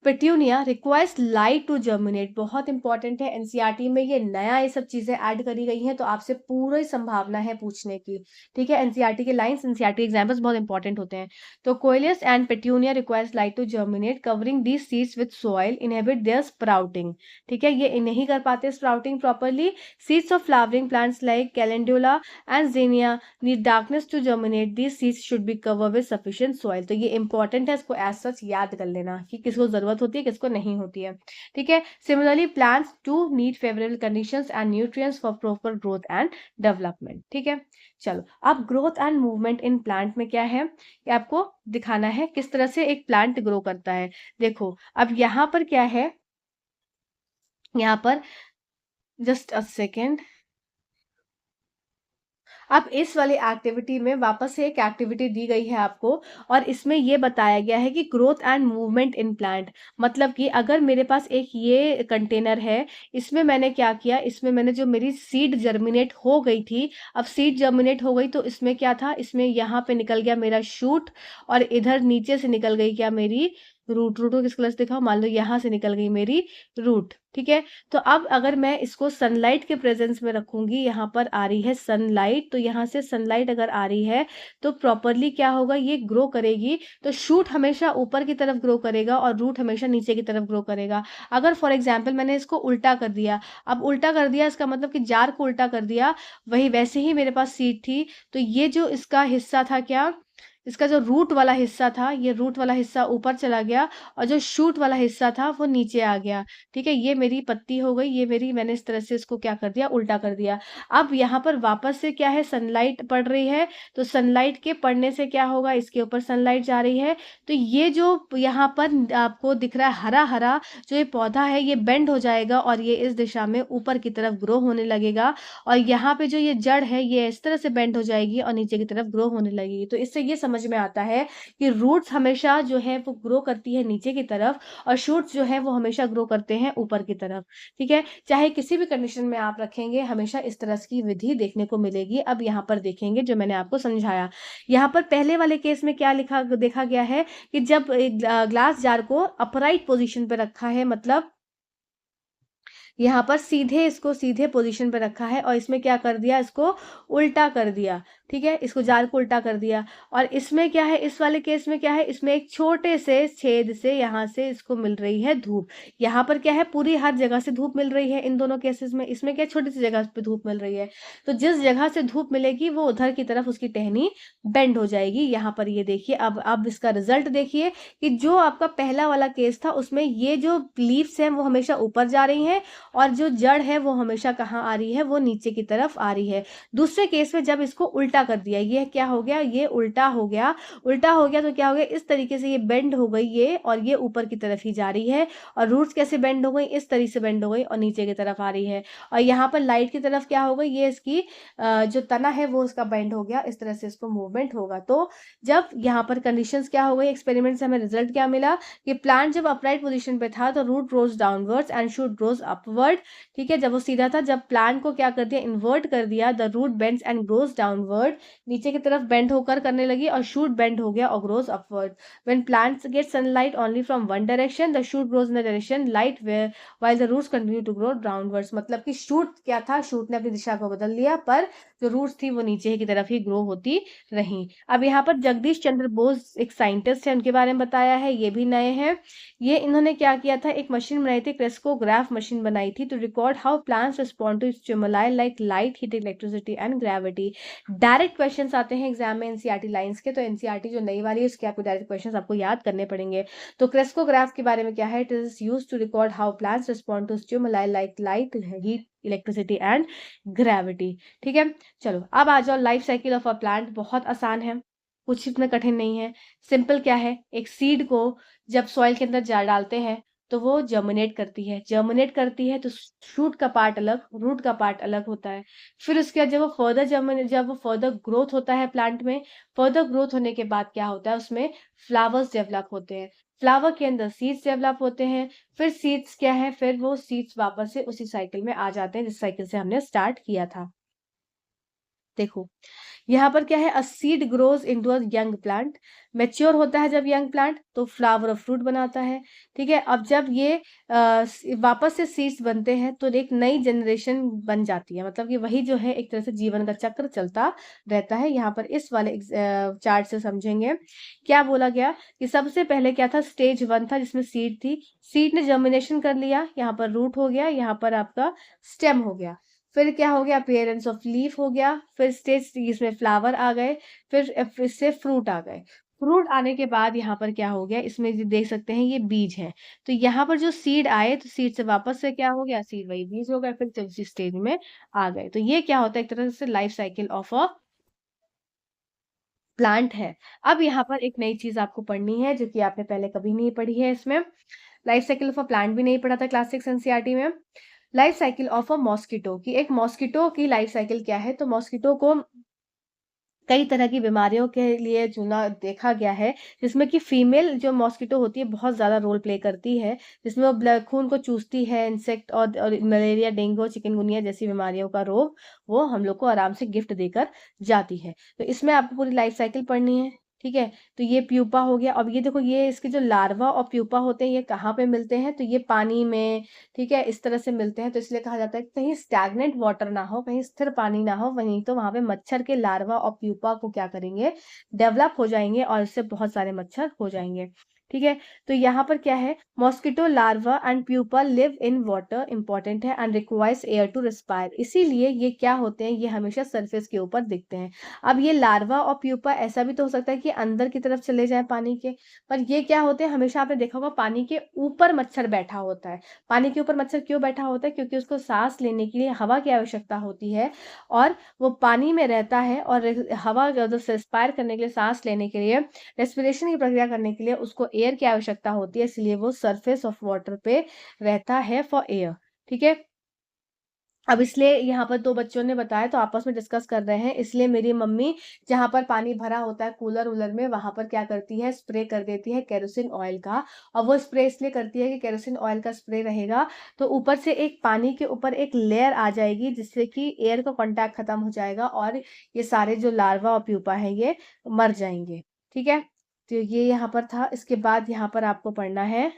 petunia requires light to germinate. बहुत इंपॉर्टेंट है, एनसीईआरटी में ये नया ये सब चीजें ऐड करी गई हैं, तो आपसे पूरी संभावना है पूछने की। ठीक है, एनसीईआरटी के लाइंस, एनसीईआरटी एग्जांपल्स बहुत इंपॉर्टेंट होते हैं। तो coleus and petunia requires light to germinate, covering these seeds with soil inhibit their sprouting. ठीक है, ये नहीं कर पाते sprouting properly. Seeds of flowering plants like calendula and zinnia need darkness to germinate, these seeds should be cover with sufficient soil. तो ये इंपॉर्टेंट है, इसको एज सच याद कर लेना कि किसको जरूरत होती है, किसको नहीं होती है। ठीक है, similarly plants too need favourable conditions and nutrients for proper growth and development. ठीक है, चलो अब growth and movement in plant में क्या है कि आपको दिखाना है किस तरह से एक प्लांट ग्रो करता है। देखो अब यहाँ पर क्या है, यहाँ पर जस्ट अ सेकेंड, अब इस वाली एक्टिविटी में वापस से एक एक्टिविटी दी गई है आपको, और इसमें ये बताया गया है कि growth and movement in plant, मतलब कि अगर मेरे पास एक ये कंटेनर है, इसमें मैंने क्या किया, इसमें मैंने जो मेरी सीड जर्मिनेट हो गई थी, अब सीड जर्मिनेट हो गई तो इसमें क्या था, इसमें यहाँ पे निकल गया मेरा शूट, और इधर नीचे से निकल गई क्या मेरी रूट। रूट को किस कलर से दिखाओ, मान लो यहाँ से निकल गई मेरी रूट। ठीक है, तो अब अगर मैं इसको सनलाइट के प्रेजेंस में रखूंगी, यहाँ पर आ रही है सनलाइट, तो यहाँ से सनलाइट अगर आ रही है तो प्रॉपरली क्या होगा, ये ग्रो करेगी। तो शूट हमेशा ऊपर की तरफ ग्रो करेगा और रूट हमेशा नीचे की तरफ ग्रो करेगा। अगर फॉर एग्जाम्पल मैंने इसको उल्टा कर दिया, अब उल्टा कर दिया इसका मतलब कि जार को उल्टा कर दिया, वही वैसे ही मेरे पास सीड थी, तो ये जो इसका हिस्सा था क्या, इसका जो रूट वाला हिस्सा था, ये रूट वाला हिस्सा ऊपर चला गया और जो शूट वाला हिस्सा था वो नीचे आ गया। ठीक है, ये मेरी पत्ती हो गई, ये मेरी, मैंने इस तरह से इसको क्या कर दिया, उल्टा कर दिया। अब यहाँ पर वापस से क्या है, सनलाइट पड़ रही है, तो सनलाइट के पड़ने से क्या होगा, इसके ऊपर सनलाइट जा रही है, तो ये जो यहाँ पर आपको दिख रहा है हरा हरा, जो ये पौधा है ये बेंड हो जाएगा और ये इस दिशा में ऊपर की तरफ ग्रो होने लगेगा। और यहाँ पे जो ये जड़ है ये इस तरह से बेंड हो जाएगी और नीचे की तरफ ग्रो होने लगेगी। तो इससे ये समझ में आता है कि रूट्स हमेशा जो है वो ग्रो करती है नीचे की तरफ, और शूट्स जो है वो हमेशा ग्रो करते हैं ऊपर की तरफ। ठीक है, चाहे किसी भी कंडीशन में आप रखेंगे, हमेशा इस तरह की विधि देखने को मिलेगी। अब यहाँ पर देखेंगे जो मैंने आपको समझाया। यहाँ पर पहले वाले केस में क्या लिखा देखा गया है कि जब ग्लास जार को अपराइट पोजीशन पे रखा है, मतलब यहाँ पर सीधे, इसको सीधे पोजीशन पे रखा है, और इसमें क्या कर दिया, इसको उल्टा कर दिया। ठीक है, इसको जार को उल्टा कर दिया। और इसमें क्या है, इस वाले केस में क्या है, इसमें एक छोटे से छेद से यहाँ से इसको मिल रही है धूप। यहाँ पर क्या है, पूरी हर जगह से धूप मिल रही है इन दोनों केसेस में। इसमें क्या, छोटी सी जगह पे धूप मिल रही है, तो जिस जगह से धूप मिलेगी वो उधर की तरफ उसकी टहनी बेंड हो जाएगी। यहाँ पर ये देखिए, अब इसका रिजल्ट देखिए कि जो आपका पहला वाला केस था उसमें ये जो लीव्स हैं वो हमेशा ऊपर जा रही हैं, और जो जड़ है वो हमेशा कहाँ आ रही है, वो नीचे की तरफ आ रही है। दूसरे केस में जब इसको उल्टा कर दिया, ये क्या हो गया, ये उल्टा हो गया। उल्टा हो गया तो क्या हो गया, इस तरीके से ये बेंड हो गई ये, और ये ऊपर की तरफ ही जा रही है। और रूट्स कैसे बेंड हो गई, इस तरीके से बेंड हो गई और नीचे की तरफ आ रही है। और यहाँ पर लाइट की तरफ क्या हो गई, ये इसकी जो तना है वो उसका बेंड हो गया, इस तरह से इसको मूवमेंट होगा। तो जब यहाँ पर कंडीशंस क्या हो गई, एक्सपेरिमेंट से हमें रिजल्ट क्या मिला कि प्लांट जब अपराइट पोजीशन पे था तो root grows downwards and shoot grows upward. ठीक है, जब वो सीधा था, जब प्लांट को क्या कर दिया, इन्वर्ट कर दिया, the root bends and grows downward, नीचे की तरफ बेंड होकर करने लगी, और शूट बेंड हो गया और grows upward. When plants get sunlight only from one direction, the shoot grows in the direction light where while the roots continue to grow downwards. मतलब कि शूट क्या था, शूट ने अपनी दिशा को बदल लिया, पर जो रूट्स थी वो नीचे की तरफ ही ग्रो होती रही। अब यहाँ पर जगदीश चंद्र बोस एक साइंटिस्ट है, उनके बारे में बताया है, ये भी नए हैं। ये इन्होंने क्या किया था, एक मशीन बनाई थी, क्रेस्कोग्राफ मशीन बनाई थी, to record how plants respond to stimuli like light, heat, electricity and gravity. Direct questions आते हैं एग्जाम में एनसीईआरटी लाइंस के, तो एनसीईआरटी जो नई वाली है उसके आपको डायरेक्ट क्वेश्चंस आपको याद करने पड़ेंगे। तो क्रेस्कोग्राफ के बारे में क्या है, it is used to record how plants respond to stimuli like light, heat, electricity and gravity. ठीक है, चलो अब आ जाओ, life cycle of a plant बहुत आसान है, कुछ इतना कठिन नहीं है। सिंपल क्या है, एक सीड को जब सॉइल के अंदर जा डालते हैं तो वो जर्मिनेट करती है, जर्मिनेट करती है तो शूट का पार्ट अलग, रूट का पार्ट अलग होता है। फिर उसके बाद जब वो फर्दर ग्रोथ होता है प्लांट में, फर्दर ग्रोथ होने के बाद क्या होता है, उसमें फ्लावर्स डेवलप होते हैं, फ्लावर के अंदर सीड्स डेवलप होते हैं। फिर सीड्स क्या है, फिर वो सीड्स वापस से उसी साइकिल में आ जाते हैं जिस साइकिल से हमने स्टार्ट किया था। देखो यहाँ पर क्या है, a seed grows into a young plant, mature होता है जब यंग प्लांट तो फ्लावर और फ्रूट बनाता है। ठीक है, अब जब ये वापस से सीड्स बनते हैं तो एक नई जनरेशन बन जाती है, मतलब कि वही जो है एक तरह से जीवन का चक्र चलता रहता है। यहाँ पर इस वाले चार्ट से समझेंगे क्या बोला गया कि सबसे पहले क्या था, स्टेज 1 था जिसमें सीड थी, सीड ने जर्मिनेशन कर लिया, यहाँ पर रूट हो गया, यहाँ पर आपका स्टेम हो गया। फिर क्या हो गया, अपीयरेंस ऑफ लीफ हो गया, फिर स्टेज इसमें फ्लावर आ गए, फिर इससे फ्रूट आ गए। फ्रूट आने के बाद यहाँ पर क्या हो गया, इसमें जो देख सकते हैं ये बीज है, तो यहाँ पर जो सीड आए तो सीड से वापस से क्या हो गया, सीड वही बीज हो गया, फिर चौथी स्टेज में आ गए। तो ये क्या होता है, एक तरह से life cycle of a plant है। अब यहाँ पर एक नई चीज आपको पढ़नी है जो कि आपने पहले कभी नहीं पढ़ी है, इसमें life cycle of a plant भी नहीं पढ़ा था क्लास 6 एनसीईआरटी में। Life cycle of a mosquito की, एक मॉस्किटो की लाइफ साइकिल क्या है, तो मॉस्किटो को कई तरह की बीमारियों के लिए चुना देखा गया है, जिसमें कि फीमेल जो मॉस्किटो होती है बहुत ज़्यादा रोल प्ले करती है, जिसमें वो ब्लड खून को चूसती है, इंसेक्ट और मलेरिया, डेंगू, चिकनगुनिया जैसी बीमारियों का रोग वो हम लोग को आराम से गिफ्ट देकर जाती है। तो इसमें आपको पूरी लाइफ साइकिल पढ़नी है। ठीक है, तो ये प्यूपा हो गया। अब ये देखो, ये इसके जो लार्वा और प्यूपा होते हैं ये कहाँ पे मिलते हैं, तो ये पानी में, ठीक है, इस तरह से मिलते हैं। तो इसलिए कहा जाता है कि कहीं स्टैग्नेंट वाटर ना हो, कहीं स्थिर पानी ना हो, वहीं तो वहां पे मच्छर के लार्वा और प्यूपा को क्या करेंगे, डेवलप हो जाएंगे और इससे बहुत सारे मच्छर हो जाएंगे। ठीक है। तो यहाँ पर क्या है, mosquito larva and pupa live in water, important है, and requires air to respire. इसीलिए ये क्या होते हैं, ये हमेशा सरफेस के ऊपर दिखते हैं। अब ये लार्वा और प्यूपा ऐसा भी तो हो सकता है कि अंदर की तरफ चले जाए पानी के, पर ये क्या होते हैं, हमेशा आपने देखा होगा पानी के ऊपर मच्छर बैठा होता है। पानी के ऊपर मच्छर क्यों बैठा होता है, क्योंकि उसको सांस लेने के लिए हवा की आवश्यकता होती है, और वो पानी में रहता है, और हवा रिस्पायर करने के लिए, सांस लेने के लिए, रेस्पिरेशन की प्रक्रिया करने के लिए उसको एयर की आवश्यकता होती है, इसलिए वो सरफेस ऑफ वाटर पे रहता है फॉर एयर। ठीक है। अब इसलिए यहाँ पर दो बच्चों ने बताया, तो आपस में डिस्कस कर रहे हैं, इसलिए मेरी मम्मी जहाँ पर पानी भरा होता है कूलर वूलर में, वहां पर क्या करती है, स्प्रे कर देती है केरोसिन ऑयल का। और वो स्प्रे इसलिए करती है कि केरोसिन ऑयल का स्प्रे रहेगा तो ऊपर से एक पानी के ऊपर एक लेयर आ जाएगी, जिससे कि एयर का कांटेक्ट खत्म हो जाएगा, और ये सारे जो लार्वा और प्यूपा है ये मर जाएंगे। ठीक है। तो ये यहाँ पर था। इसके बाद यहाँ पर आपको पढ़ना है,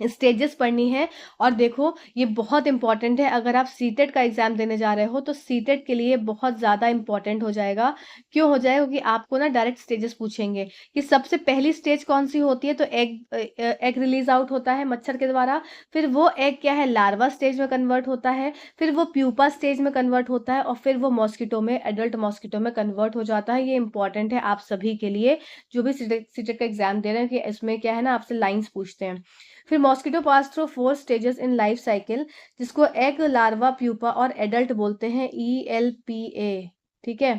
स्टेजेस पढ़नी है। और देखो ये बहुत इंपॉर्टेंट है, अगर आप सीटेट का एग्जाम देने जा रहे हो तो सीटेट के लिए बहुत ज्यादा इंपॉर्टेंट हो जाएगा। क्यों हो जाएगा, क्योंकि आपको ना डायरेक्ट स्टेजेस पूछेंगे कि सबसे पहली स्टेज कौन सी होती है, तो एग रिलीज आउट होता है मच्छर के द्वारा, फिर वो एग क्या है, लार्वा स्टेज में कन्वर्ट होता है, फिर वो प्यूपा स्टेज में कन्वर्ट होता है, और फिर वो मॉस्किटो में, एडल्ट मॉस्किटो में कन्वर्ट हो जाता है। ये इंपॉर्टेंट है आप सभी के लिए जो भी सीटेट का एग्जाम दे रहे हैं, कि इसमें क्या है ना, आपसे लाइन्स पूछते हैं। फिर mosquito pass through 4 stages in life cycle, जिसको एग, लार्वा, प्यूपा और एडल्ट बोलते हैं, ELPA। ठीक है।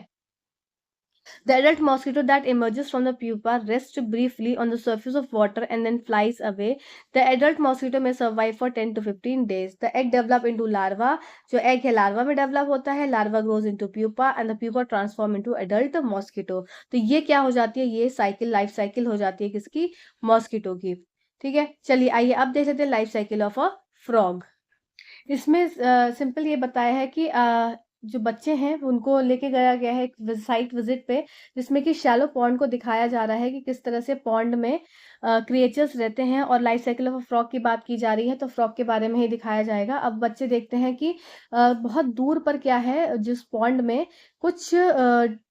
The adult mosquito that emerges from the pupa rests briefly on the surface of water and then flies away. The adult mosquito may survive for 10 to 15 days. The egg develop into larva. जो egg है larva में develop होता है, larva grows into pupa and the pupa transform into adult mosquito. तो ये क्या हो जाती है, ये साइकिल, लाइफ साइकिल हो जाती है किसकी, मॉस्किटो की। ठीक है। चलिए आइए अब देख लेते हैं life cycle of a frog. इसमें सिंपल ये बताया है कि जो बच्चे हैं उनको लेके गया गया है एक साइट विजिट पे, जिसमें कि शैलो पॉन्ड को दिखाया जा रहा है कि किस तरह से पॉन्ड में क्रिएचर्स रहते हैं, और लाइफ साइकिल ऑफ फ्रॉग की बात की जा रही है, तो फ्रॉग के बारे में ही दिखाया जाएगा। अब बच्चे देखते हैं कि बहुत दूर पर क्या है, जिस पॉन्ड में कुछ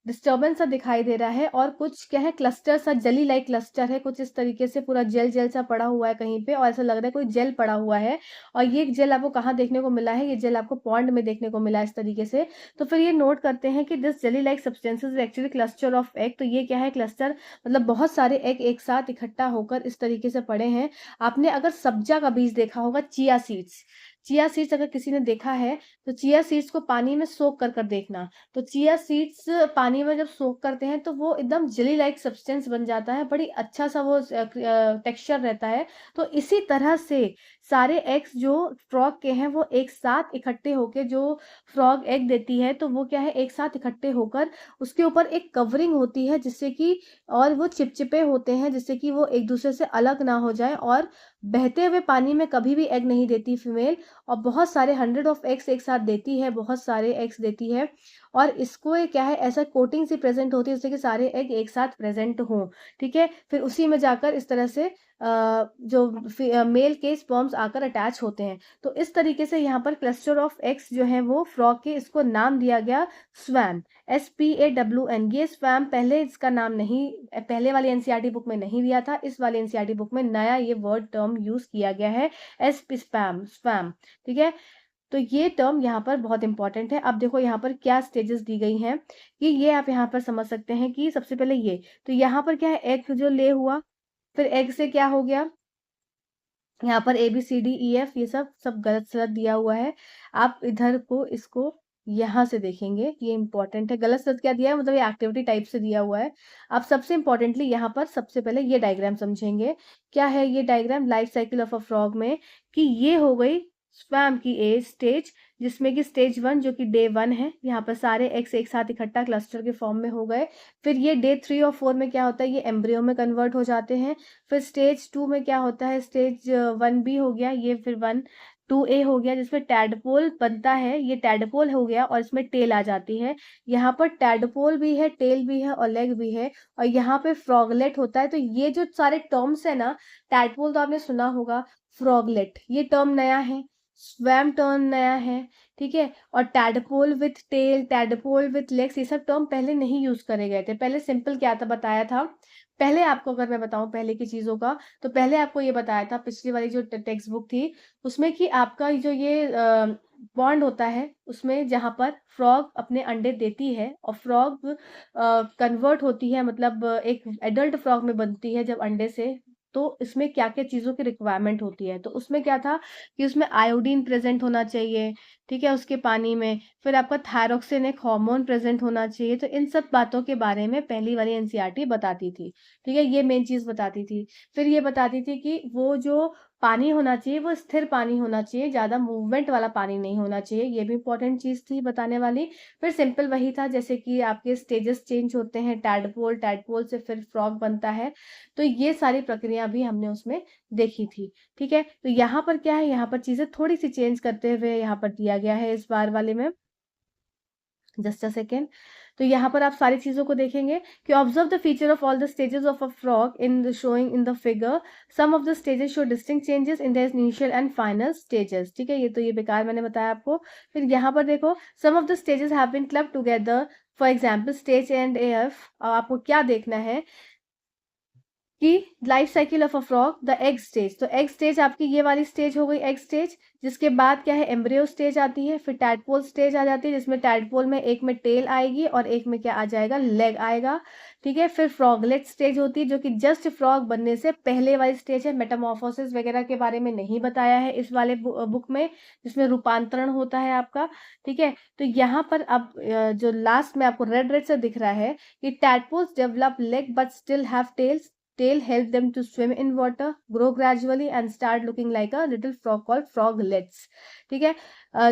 डिस्टर्बेंस सा दिखाई दे रहा है, और कुछ क्या है, क्लस्टर सा, जली लाइक क्लस्टर है, कुछ इस तरीके से पूरा जेल जेल सा पड़ा हुआ है कहीं पे, और ऐसा लग रहा है कोई जेल पड़ा हुआ है। और ये जेल आपको कहाँ देखने को मिला है, ये जेल आपको पॉन्ड में देखने को मिला है इस तरीके से। तो फिर ये नोट करते हैं कि this jelly like substances actually cluster of egg. तो ये क्या है, क्लस्टर मतलब बहुत सारे एग एक साथ इकट्ठा होकर इस तरीके से पड़े हैं। आपने अगर सब्जा का बीज देखा होगा, चिया सीड्स, चिया सीड्स अगर किसी ने देखा है तो चिया सीड्स को पानी में सोक कर कर देखना। तो चिया सीड्स पानी में जब सोक करते हैं तो वो एकदम जेली लाइक सब्सटेंस बन जाता है, बड़ी अच्छा सा वो टेक्सचर रहता है। तो इसी तरह से सारे एग्स जो फ्रॉग के हैं वो एक साथ इकट्ठे होके, जो फ्रॉग एग देती है तो वो क्या है, एक साथ इकट्ठे होकर उसके ऊपर एक कवरिंग होती है, जिससे कि, और वो चिपचिपे होते हैं जिससे कि वो एक दूसरे से अलग ना हो जाए, और बहते हुए पानी में कभी भी एग नहीं देती फीमेल, और बहुत सारे 100 ऑफ एग्स एक साथ देती है, बहुत सारे एग्स देती है। और इसको ये क्या है, ऐसा कोटिंग सी प्रेजेंट होती है जिससे कि सारे एग एक साथ प्रेजेंट हों। ठीक है। फिर उसी में जाकर इस तरह से जो मेल के स्पर्म्स आकर अटैच होते हैं। तो इस तरीके से यहाँ पर क्लस्टर ऑफ एग्स जो है वो फ्रॉग के, इसको नाम दिया गया स्वैम, SPAWN। ये स्वैम पहले इसका नाम नहीं, पहले वाली एनसीईआरटी बुक में नहीं दिया था, इस वाली एनसीईआरटी बुक में नया ये वर्ड टर्म यूज किया गया है, स्पैम, स्वैम। ठीक है। तो ये टर्म यहाँ पर बहुत इंपॉर्टेंट है। अब देखो यहाँ पर क्या स्टेजेस दी गई हैं, कि ये आप यहाँ पर समझ सकते हैं कि सबसे पहले ये, तो यहाँ पर क्या है, एग जो ले हुआ, फिर एग से क्या हो गया, यहाँ पर ABCDEF ये सब सब गलत सलत दिया हुआ है। आप इधर को, इसको यहाँ से देखेंगे, ये इंपॉर्टेंट है। गलत सलत क्या दिया है, मतलब ये एक्टिविटी टाइप से दिया हुआ है। आप सबसे इंपॉर्टेंटली यहाँ पर सबसे पहले ये डायग्राम समझेंगे। क्या है ये diagram, life cycle of a frog में, कि ये हो गई स्वैम की एज स्टेज, जिसमें कि स्टेज 1 जो कि डे 1 है, यहाँ पर सारे एग्स एक साथ इकट्ठा क्लस्टर के फॉर्म में हो गए। फिर ये डे 3 और 4 में क्या होता है, ये एम्ब्रियो में कन्वर्ट हो जाते हैं। फिर स्टेज 2 में क्या होता है, स्टेज 1B हो गया ये, फिर 2A हो गया, जिसमें टैडपोल बनता है, ये टैडपोल हो गया, और इसमें टेल आ जाती है। यहाँ पर टैडपोल भी है, टेल भी है, और लेग भी है, और यहाँ पे फ्रॉगलेट होता है। तो ये जो सारे टर्म्स है ना, टैडपोल तो आपने सुना होगा, फ्रॉगलेट ये टर्म नया है, स्वैम टर्म नया है। ठीक है। और tadpole with tail, tadpole with legs, ये सब टर्म पहले नहीं यूज करे गए थे। पहले सिंपल क्या था बताया था, पहले आपको अगर मैं बताऊँ पहले की चीज़ों का, तो पहले आपको ये बताया था पिछली वाली जो टेक्स्ट बुक थी, उसमें कि आपका जो ये पॉन्ड होता है, उसमें जहाँ पर फ्रॉग अपने अंडे देती है और फ्रॉग कन्वर्ट होती है, मतलब एक एडल्ट फ्रॉग में बनती है जब अंडे से, तो इसमें क्या-क्या चीज़ों की रिक्वायरमेंट होती है। तो उसमें क्या था कि उसमें आयोडीन प्रेज़ेंट होना चाहिए, ठीक है, उसके पानी में। फिर आपका थायरॉक्सिन एक हार्मोन प्रेज़ेंट होना चाहिए। तो इन सब बातों के बारे में पहली वाली एनसीईआरटी बताती थी। ठीक है, ये मेन चीज़ बताती थी। फिर ये बताती थी कि वो जो पानी होना चाहिए, वो स्थिर पानी होना चाहिए, ज़्यादा मूवमेंट वाला पानी नहीं होना चाहिए, ये भी इम्पोर्टेंट चीज़ थी बताने वाली। फिर सिंपल वही था, जैसे कि आपके स्टेजेस चेंज होते हैं, टैडपोल, टैडपोल से फिर फ्रॉग बनता है। तो ये सारी प्रक्रिया भी हमने उसमें देखी थी, ठीक है? तो यहाँ पर क्या है, यहाँ पर चीज़ें थोड़ी-सी चेंज करते हुए यहाँ पर दिया गया है इस बार वाले में। Just a second. तो यहाँ पर आप सारी चीज़ों को देखेंगे कि observe the feature of all the stages of a frog in the showing in the figure. Some of the stages show distinct changes in the initial and final stages. ठीक है, ये तो ये बेकार मैंने बताया आपको। फिर यहाँ पर देखो, some of the stages have been clubbed together, for example stage and F. आपको क्या देखना है कि life cycle of a frog, the egg stage. तो एग स्टेज आपकी ये वाली स्टेज हो गई, एग स्टेज। जिसके बाद क्या है, एम्ब्रियो स्टेज आती है। फिर टैडपोल स्टेज आ जाती है, जिसमें टैडपोल में एक में टेल आएगी और एक में क्या आ जाएगा, लेग आएगा। ठीक है, फिर फ्रॉगलेट स्टेज होती है, जो कि जस्ट फ्रॉग बनने से पहले वाली स्टेज है। मेटामॉर्फोसिस वगैरह के बारे में नहीं बताया है इस वाले बुक में, जिसमें रूपांतरण होता है आपका। ठीक है, तो यहाँ पर अब जो लास्ट में आपको रेड रेड से दिख रहा है कि tadpoles develop leg but still have tails. Tail help them to swim in water, grow gradually, and start looking like a little frog called froglets. ठीक है,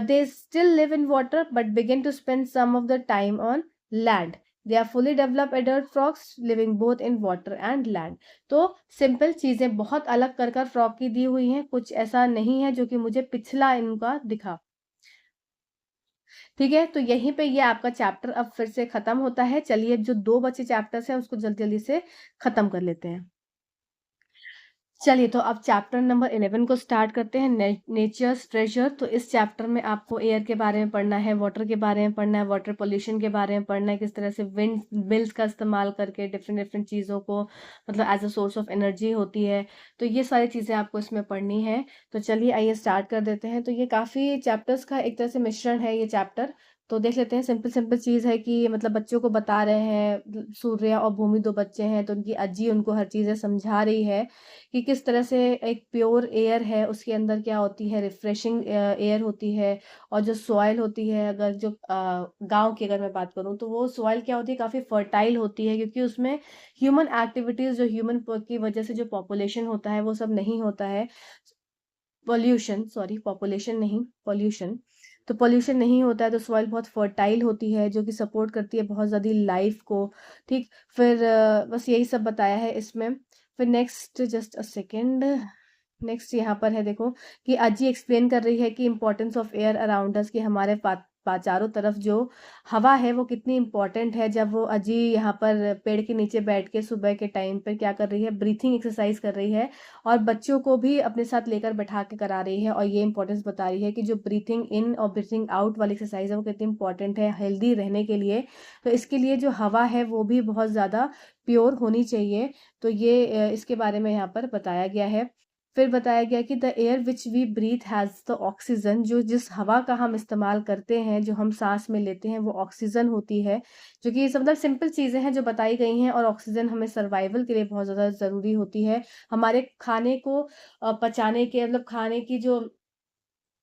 they still live in water but begin to spend some of the time on land. They are fully developed adult frogs living both in water and land. तो सिंपल चीजें बहुत अलग कर कर फ्रॉग की दी हुई हैं, कुछ ऐसा नहीं है जो कि मुझे पिछला इनका दिखा। ठीक है, तो यहीं पे ये आपका चैप्टर अब फिर से खत्म होता है। चलिए, जो 2 बचे चैप्टर्स हैं उसको जल्दी-जल्दी से खत्म कर लेते हैं। चलिए, तो अब चैप्टर नंबर 11 को स्टार्ट करते हैं, नेचर्स ट्रेजर। तो इस चैप्टर में आपको एयर के बारे में पढ़ना है, वाटर के बारे में पढ़ना है, वाटर पोल्यूशन के बारे में पढ़ना है, किस तरह से विंड मिल्स का इस्तेमाल करके डिफरेंट डिफरेंट चीज़ों को, मतलब as a source of energy होती है। तो ये सारी चीज़ें आपको इसमें पढ़नी है। तो चलिए, आइए स्टार्ट कर देते हैं। तो ये काफ़ी चैप्टर्स का एक तरह से मिश्रण है ये चैप्टर। तो देख लेते हैं, सिंपल सिंपल चीज़ है कि मतलब बच्चों को बता रहे हैं, सूर्य और भूमि 2 बच्चे हैं, तो उनकी अज्जी उनको हर चीज़ें समझा रही है कि किस तरह से एक प्योर एयर है, उसके अंदर क्या होती है, रिफ्रेशिंग एयर होती है। और जो सॉइल होती है, अगर जो गाँव की अगर मैं बात करूँ, तो वो सॉइल क्या होती है, काफ़ी फर्टाइल होती है, क्योंकि उसमें ह्यूमन एक्टिविटीज़, जो ह्यूमन की वजह से जो पॉपुलेशन होता है वो सब नहीं होता है। पॉल्यूशन, सॉरी, पॉपुलेशन नहीं, पॉल्यूशन। तो पॉल्यूशन नहीं होता है, तो सॉइल बहुत फर्टाइल होती है, जो कि सपोर्ट करती है बहुत ज़्यादा लाइफ को। ठीक, फिर बस यही सब बताया है इसमें। फिर next, just a second, next यहाँ पर है, देखो कि अजी एक्सप्लेन कर रही है कि importance of air around us, कि हमारे चारों तरफ जो हवा है वो कितनी इंपॉर्टेंट है। जब वो अजी यहाँ पर पेड़ के नीचे बैठ के सुबह के टाइम पर क्या कर रही है, ब्रीथिंग एक्सरसाइज कर रही है, और बच्चों को भी अपने साथ लेकर बैठा के करा रही है, और ये इंपॉर्टेंस बता रही है कि जो ब्रीथिंग इन और ब्रीथिंग आउट वाली एक्सरसाइज है वो कितनी इंपॉर्टेंट है हेल्दी रहने के लिए। तो इसके लिए जो हवा है वो भी बहुत ज़्यादा प्योर होनी चाहिए। तो ये इसके बारे में यहाँ पर बताया गया है। फिर बताया गया कि the air which we breathe has the oxygen, जो जिस हवा का हम इस्तेमाल करते हैं, जो हम सांस में लेते हैं, वो ऑक्सीजन होती है। जो कि सब मतलब सिंपल चीज़ें हैं जो बताई गई हैं, और ऑक्सीजन हमें सर्वाइवल के लिए बहुत ज़्यादा ज़रूरी होती है। हमारे खाने को पचाने के, मतलब खाने की जो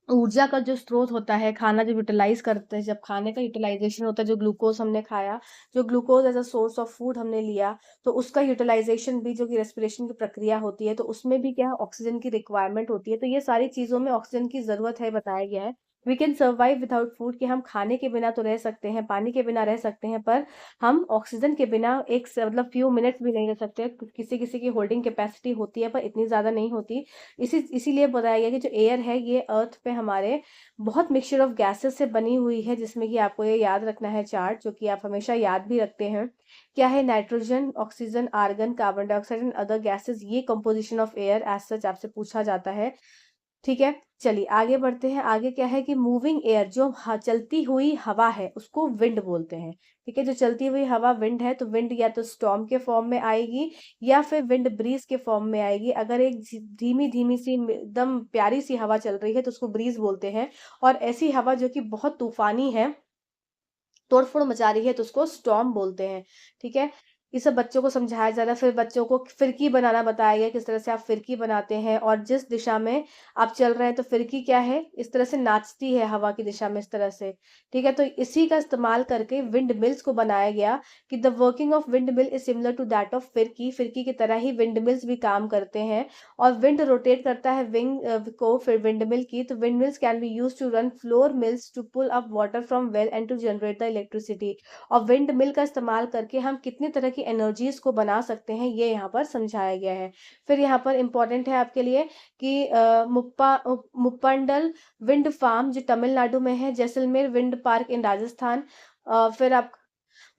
ऊर्जा का जो स्रोत होता है, खाना जब यूटिलाइज़ करते हैं, जब खाने का यूटिलाइज़ेशन होता है, जो ग्लूकोज़ हमने खाया, जो glucose as a source of food हमने लिया, तो उसका यूटिलाइज़ेशन भी, जो कि रेस्पिरेशन की प्रक्रिया होती है, तो उसमें भी क्या है, ऑक्सीजन की रिक्वायरमेंट होती है। तो ये सारी चीज़ों में ऑक्सीजन की ज़रूरत है, बताया गया है। We can survive without food, कि हम खाने के बिना तो रह सकते हैं, पानी के बिना रह सकते हैं, पर हम ऑक्सीजन के बिना एक मतलब फ्यू मिनट्स भी नहीं रह सकते। किसी-किसी की होल्डिंग कैपेसिटी होती है, पर इतनी ज़्यादा नहीं होती। इसीलिए बताया गया कि जो एयर है ये अर्थ पे हमारे बहुत मिक्सचर ऑफ गैसेस से बनी हुई है, जिसमें कि आपको ये याद रखना है चार्ट, जो कि आप हमेशा याद भी रखते हैं। क्या है, nitrogen, oxygen, argon, carbon dioxide and other gases, ये composition of air as such आपसे पूछा जाता है। ठीक है, चलिए आगे बढ़ते हैं। आगे क्या है कि मूविंग एयर, जो चलती हुई हवा है उसको विंड बोलते हैं। ठीक है, जो चलती हुई हवा विंड है, तो विंड या तो स्टॉर्म के फॉर्म में आएगी या फिर विंड ब्रीज के फॉर्म में आएगी। अगर एक धीमी धीमी सी एकदम प्यारी सी हवा चल रही है तो उसको ब्रीज बोलते हैं, और ऐसी हवा जो कि बहुत तूफानी है, तोड़फोड़ मचा रही है, तो उसको स्टॉर्म बोलते हैं। ठीक है, ये सब बच्चों को समझाया जा रहा है। फिर बच्चों को फिरकी बनाना बताया गया, किस तरह से आप फिरकी बनाते हैं, और जिस दिशा में आप चल रहे हैं तो फिरकी क्या है, इस तरह से नाचती है हवा की दिशा में, इस तरह से। ठीक है, तो इसी का इस्तेमाल करके विंड मिल्स को बनाया गया कि the working of windmill is similar to that of फिरकी। फिरकी की तरह ही विंड मिल्स भी काम करते हैं, और विंड रोटेट करता है विंग को, फिर विंड मिल की। तो wind mills can be use to run flour mills to pull up water from well and to generate the electricity. और विंड मिल का इस्तेमाल करके हम कितनी तरह की एनर्जीज को बना सकते हैं, ये यहाँ पर समझाया गया है। फिर यहाँ पर इंपॉर्टेंट है आपके लिए कि मुप्पंडल विंड फार्म जो तमिलनाडु में है, Jaisalmer wind park in Rajasthan, फिर आप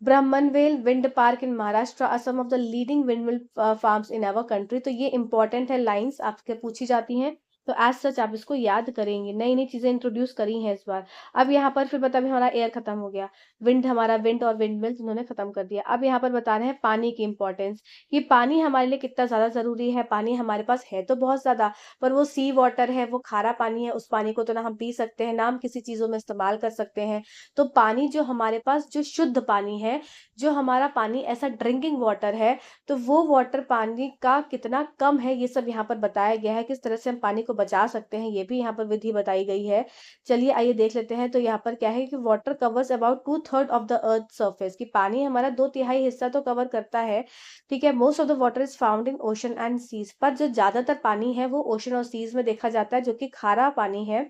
Brahmanvel wind park in Maharashtra are some of the leading windmill farms in our country. तो ये इंपॉर्टेंट है, लाइंस आपके पूछी जाती हैं, तो एज सच आप इसको याद करेंगे। नई नई चीजें इंट्रोड्यूस करी हैं इस बार। अब यहाँ पर फिर बता, हमारा एयर खत्म हो गया, विंड, हमारा विंड और विंड मिल्स उन्होंने खत्म कर दिया। अब यहाँ पर बता रहे हैं पानी की इंपॉर्टेंस, कि पानी हमारे लिए कितना ज्यादा जरूरी है। पानी हमारे पास है तो बहुत ज्यादा, पर वो सी वाटर है, वो खारा पानी है, उस पानी को तो ना हम पी सकते हैं, ना हम किसी चीजों में इस्तेमाल कर सकते हैं। तो पानी जो हमारे पास, जो शुद्ध पानी है, जो हमारा पानी ऐसा ड्रिंकिंग वाटर है, तो वो वाटर पानी का कितना कम है, ये सब यहाँ पर बताया गया है। किस तरह से हम पानी को बचा सकते हैं, ये भी यहाँ पर विधि बताई गई है। चलिए आइए देख लेते हैं। तो यहाँ पर क्या है कि water covers about 2/3 of the earth surface, कि पानी हमारा 2/3 हिस्सा तो कवर करता है। ठीक है, most of the water is found in ocean and seas, पर जो ज्यादातर पानी है वो ओशन और सीज में देखा जाता है, जो कि खारा पानी है।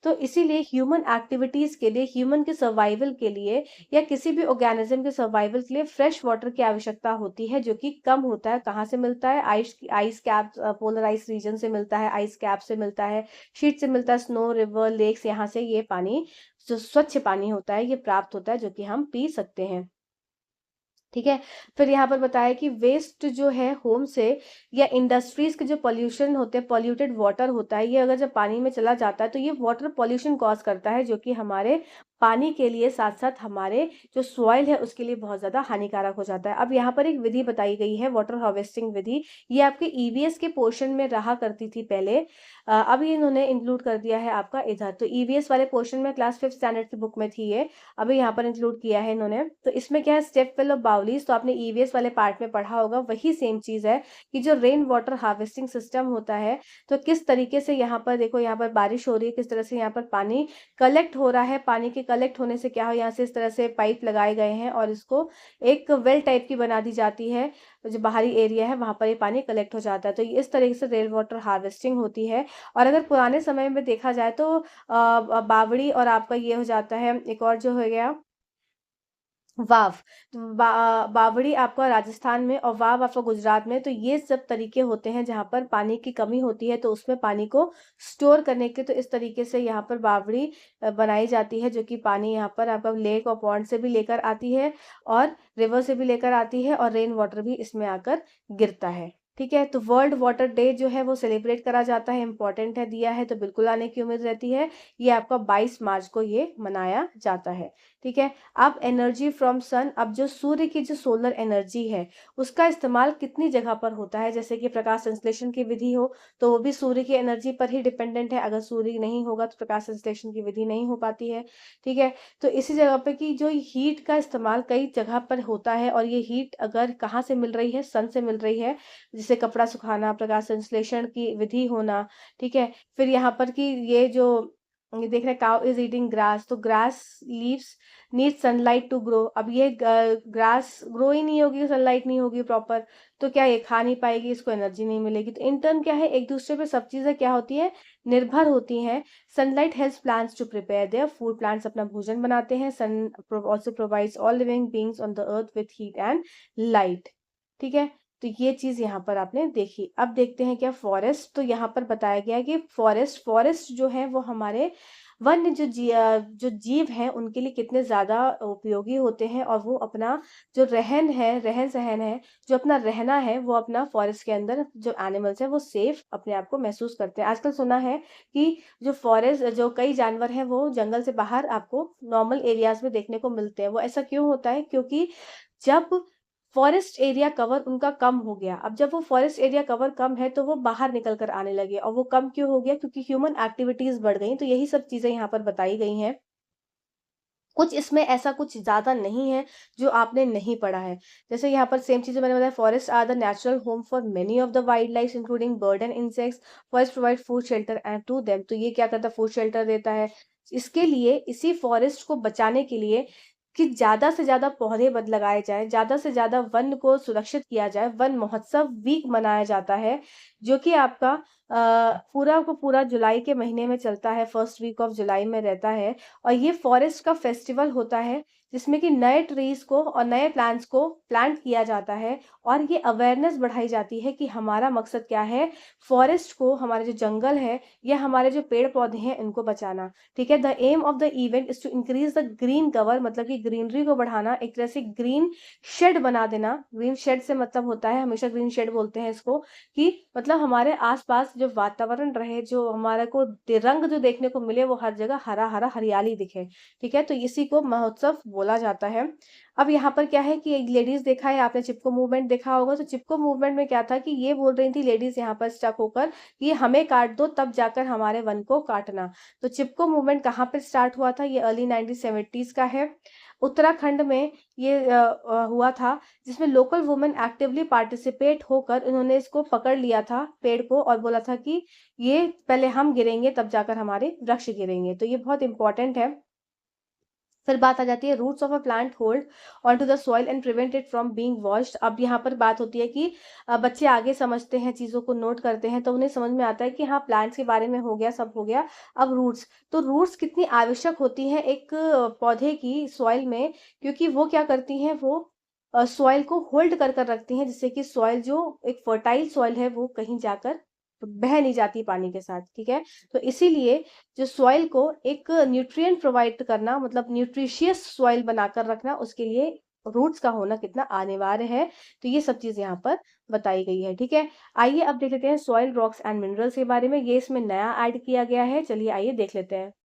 तो इसीलिए ह्यूमन एक्टिविटीज के लिए, ह्यूमन के सर्वाइवल के लिए, या किसी भी ऑर्गेनिज्म के सर्वाइवल के लिए फ्रेश वाटर की आवश्यकता होती है, जो कि कम होता है। कहाँ से मिलता है, ice cap, polar ice region से मिलता है, आइस कैप से मिलता है, शीट से मिलता है, स्नो, रिवर, लेक्स, यहाँ से ये पानी, जो स्वच्छ पानी होता है, ये प्राप्त होता है, जो कि हम पी सकते हैं। ठीक है, फिर यहाँ पर बताया कि वेस्ट जो है होम से या इंडस्ट्रीज के जो पॉल्यूशन होते हैं, पॉल्यूटेड वाटर होता है, ये अगर जब पानी में चला जाता है तो ये वाटर पॉल्यूशन कॉज करता है, जो कि हमारे पानी के लिए, साथ साथ हमारे जो सॉइल है उसके लिए बहुत ज्यादा हानिकारक हो जाता है। अब यहाँ पर एक विधि बताई गई है, वाटर हार्वेस्टिंग विधि। ये आपके ईवीएस के पोर्शन में रहा करती थी पहले, अब ये इन्होंने इंक्लूड कर दिया है आपका इधर। तो ईवीएस वाले पोर्शन में क्लास 5th स्टैंडर्ड की बुक में थी ये, अभी यहाँ पर इंक्लूड किया है इन्होंने। तो इसमें क्या है, स्टेप वेल और बाउलीज, तो आपने ईवीएस वाले पार्ट में पढ़ा होगा, वही सेम चीज है कि जो रेन वाटर हार्वेस्टिंग सिस्टम होता है, तो किस तरीके से यहाँ पर देखो, यहाँ पर बारिश हो रही है, किस तरह से यहाँ पर पानी कलेक्ट हो रहा है। पानी के कलेक्ट होने से क्या हो, यहाँ से इस तरह से पाइप लगाए गए हैं, और इसको एक वेल टाइप की बना दी जाती है, जो बाहरी एरिया है वहां पर ये पानी कलेक्ट हो जाता है। तो इस तरीके से रेन वाटर हार्वेस्टिंग होती है। और अगर पुराने समय में देखा जाए तो बावड़ी, और आपका ये हो जाता है एक और जो हो गया वाव, तो बावड़ी आपका राजस्थान में, और वाव आपका गुजरात में। तो ये सब तरीके होते हैं जहाँ पर पानी की कमी होती है, तो उसमें पानी को स्टोर करने के, तो इस तरीके से यहाँ पर बावड़ी बनाई जाती है, जो कि पानी यहाँ पर आपका लेक और पॉन्ड से भी लेकर आती है, और रिवर से भी लेकर आती है, और रेन वाटर भी इसमें आकर गिरता है। ठीक है, तो वर्ल्ड वाटर डे जो है वो सेलिब्रेट करा जाता है, इंपॉर्टेंट है, दिया है तो बिल्कुल आने की उम्मीद रहती है। ये आपका 22 मार्च को ये मनाया जाता है। ठीक है, अब एनर्जी फ्रॉम सन, अब जो सूर्य की जो सोलर एनर्जी है उसका इस्तेमाल कितनी जगह पर होता है, जैसे कि प्रकाश संश्लेषण की विधि हो तो वो भी सूर्य की एनर्जी पर ही डिपेंडेंट है, अगर सूर्य नहीं होगा तो प्रकाश संश्लेषण की विधि नहीं हो पाती है। ठीक है, तो इसी जगह पे कि जो हीट का इस्तेमाल कई जगह पर होता है, और ये हीट अगर कहाँ से मिल रही है, सन से मिल रही है, जिसे कपड़ा सुखाना, प्रकाश संश्लेषण की विधि होना। ठीक है, फिर यहाँ पर कि ये जो ये देख रहे हैं, काउ इज ईटिंग ग्रास, तो grass leaves need sunlight to grow. अब ये ग्रास ग्रो ही नहीं होगी, सनलाइट नहीं होगी प्रॉपर, तो क्या ये खा नहीं पाएगी, इसको एनर्जी नहीं मिलेगी। तो इन टर्न क्या है, एक दूसरे पे सब चीजें क्या होती है, निर्भर होती हैं। Sunlight helps plants to prepare their food, plants अपना भोजन बनाते हैं। Sun also provides all living beings on the earth with heat and light. ठीक है, तो ये चीज़ यहाँ पर आपने देखी। अब देखते हैं क्या फॉरेस्ट, तो यहाँ पर बताया गया है कि फॉरेस्ट जो है वो हमारे वन्य जो जीव हैं उनके लिए कितने ज़्यादा उपयोगी होते हैं, और वो अपना जो रहन-सहन है, जो अपना रहना है, वो अपना फॉरेस्ट के अंदर जो एनिमल्स हैं वो सेफ अपने आप को महसूस करते हैं। आजकल सुना है कि जो कई जानवर हैं वो जंगल से बाहर आपको नॉर्मल एरियाज़ में देखने को मिलते हैं। वो ऐसा क्यों होता है? क्योंकि जब फॉरेस्ट एरिया कवर उनका कम हो गया। अब जब वो फॉरेस्ट एरिया कवर कम है तो वो बाहर निकल कर आने लगे, और वो कम क्यों हो गया? क्योंकि ह्यूमन एक्टिविटीज़ बढ़ गई। तो यही सब चीज़ें यहाँ पर बताई गई हैं। कुछ इसमें ऐसा कुछ ज़्यादा नहीं है जो आपने नहीं पढ़ा है। जैसे यहाँ पर सेम चीज़ें मैंने बताया, forest are the natural home for many of the wild life including bird and insects. Forest provide food shelter and to them, तो ये क्या करता है? फूड शेल्टर देता है। इसके लिए इसी फॉरेस्ट को बचाने के लिए कि ज़्यादा से ज़्यादा पौधे लगाए जाएँ, ज़्यादा से ज़्यादा वन को सुरक्षित किया जाए। वन महोत्सव वीक मनाया जाता है, जो कि आपका पूरा का पूरा जुलाई के महीने में चलता है, फर्स्ट वीक ऑफ जुलाई में रहता है। और ये फॉरेस्ट का फेस्टिवल होता है, जिसमें कि नए ट्रीज़ को और नए प्लांट्स को प्लांट किया जाता है, और ये अवेयरनेस बढ़ाई जाती है कि हमारा मकसद क्या है, फॉरेस्ट को, हमारे जो जंगल है या हमारे जो पेड़-पौधे हैं, इनको बचाना, ठीक है? The aim of the event is to increase the green cover, मतलब कि ग्रीनरी को बढ़ाना, एक तरह से ग्रीन शेड बना देना। ग्रीन शेड से मतलब होता है, हमेशा ग्रीन शेड बोलते हैं इसको, कि मतलब हमारे आस-पास जो वातावरण रहे, जो हमारे को रंग जो देखने को मिले, वो हर जगह हरा-हरा हरियाली दिखे, ठीक है? तो इसी को महोत्सव बोला जाता है। अब यहाँ पर क्या है कि एक लेडीज़ देखा है आपने, चिपको मूवमेंट देखा होगा, तो चिपको मूवमेंट में क्या था कि ये बोल रही थी लेडीज़ यहाँ पर स्टक होकर कि हमें काट दो, तब जाकर हमारे वन को काटना। तो चिपको मूवमेंट कहाँ पे स्टार्ट हुआ था? ये अर्ली 1970s का है। उत्तराखंड में ये हुआ था, जिसमें लोकल वुमेन एक्टिवली पार्टिसिपेट होकर इन्होंने इसको पकड़ लिया था पेड़ को, और बोला था कि ये पहले हम गिरेंगे तब जाकर हमारे वृक्ष गिरेंगे। तो ये बहुत इंपॉर्टेंट है। फिर बात आ जाती है roots of a plant hold on to the soil and prevent it from being washed. अब यहाँ पर बात होती है कि बच्चे आगे समझते हैं, चीज़ों को नोट करते हैं, तो उन्हें समझ में आता है कि हाँ, प्लांट्स के बारे में हो गया, सब हो गया। अब रूट्स, तो रूट्स कितनी आवश्यक होती हैं एक पौधे की सॉइल में, क्योंकि वो क्या करती हैं, वो सॉइल को होल्ड कर कर रखती हैं, जिससे कि सॉइल जो एक फर्टाइल सॉइल है वो कहीं जाकर बह नहीं जाती पानी के साथ, ठीक है? तो इसीलिए जो सॉइल को एक न्यूट्रिएंट प्रोवाइड करना, मतलब न्यूट्रिशियस सॉइल बनाकर रखना, उसके लिए रूट्स का होना कितना अनिवार्य है। तो ये सब चीज़ यहाँ पर बताई गई है, ठीक है? आइए अब देख लेते हैं सॉइल, रॉक्स एंड मिनरल्स के बारे में। ये इसमें नया ऐड किया गया है। चलिए आइए देख लेते हैं।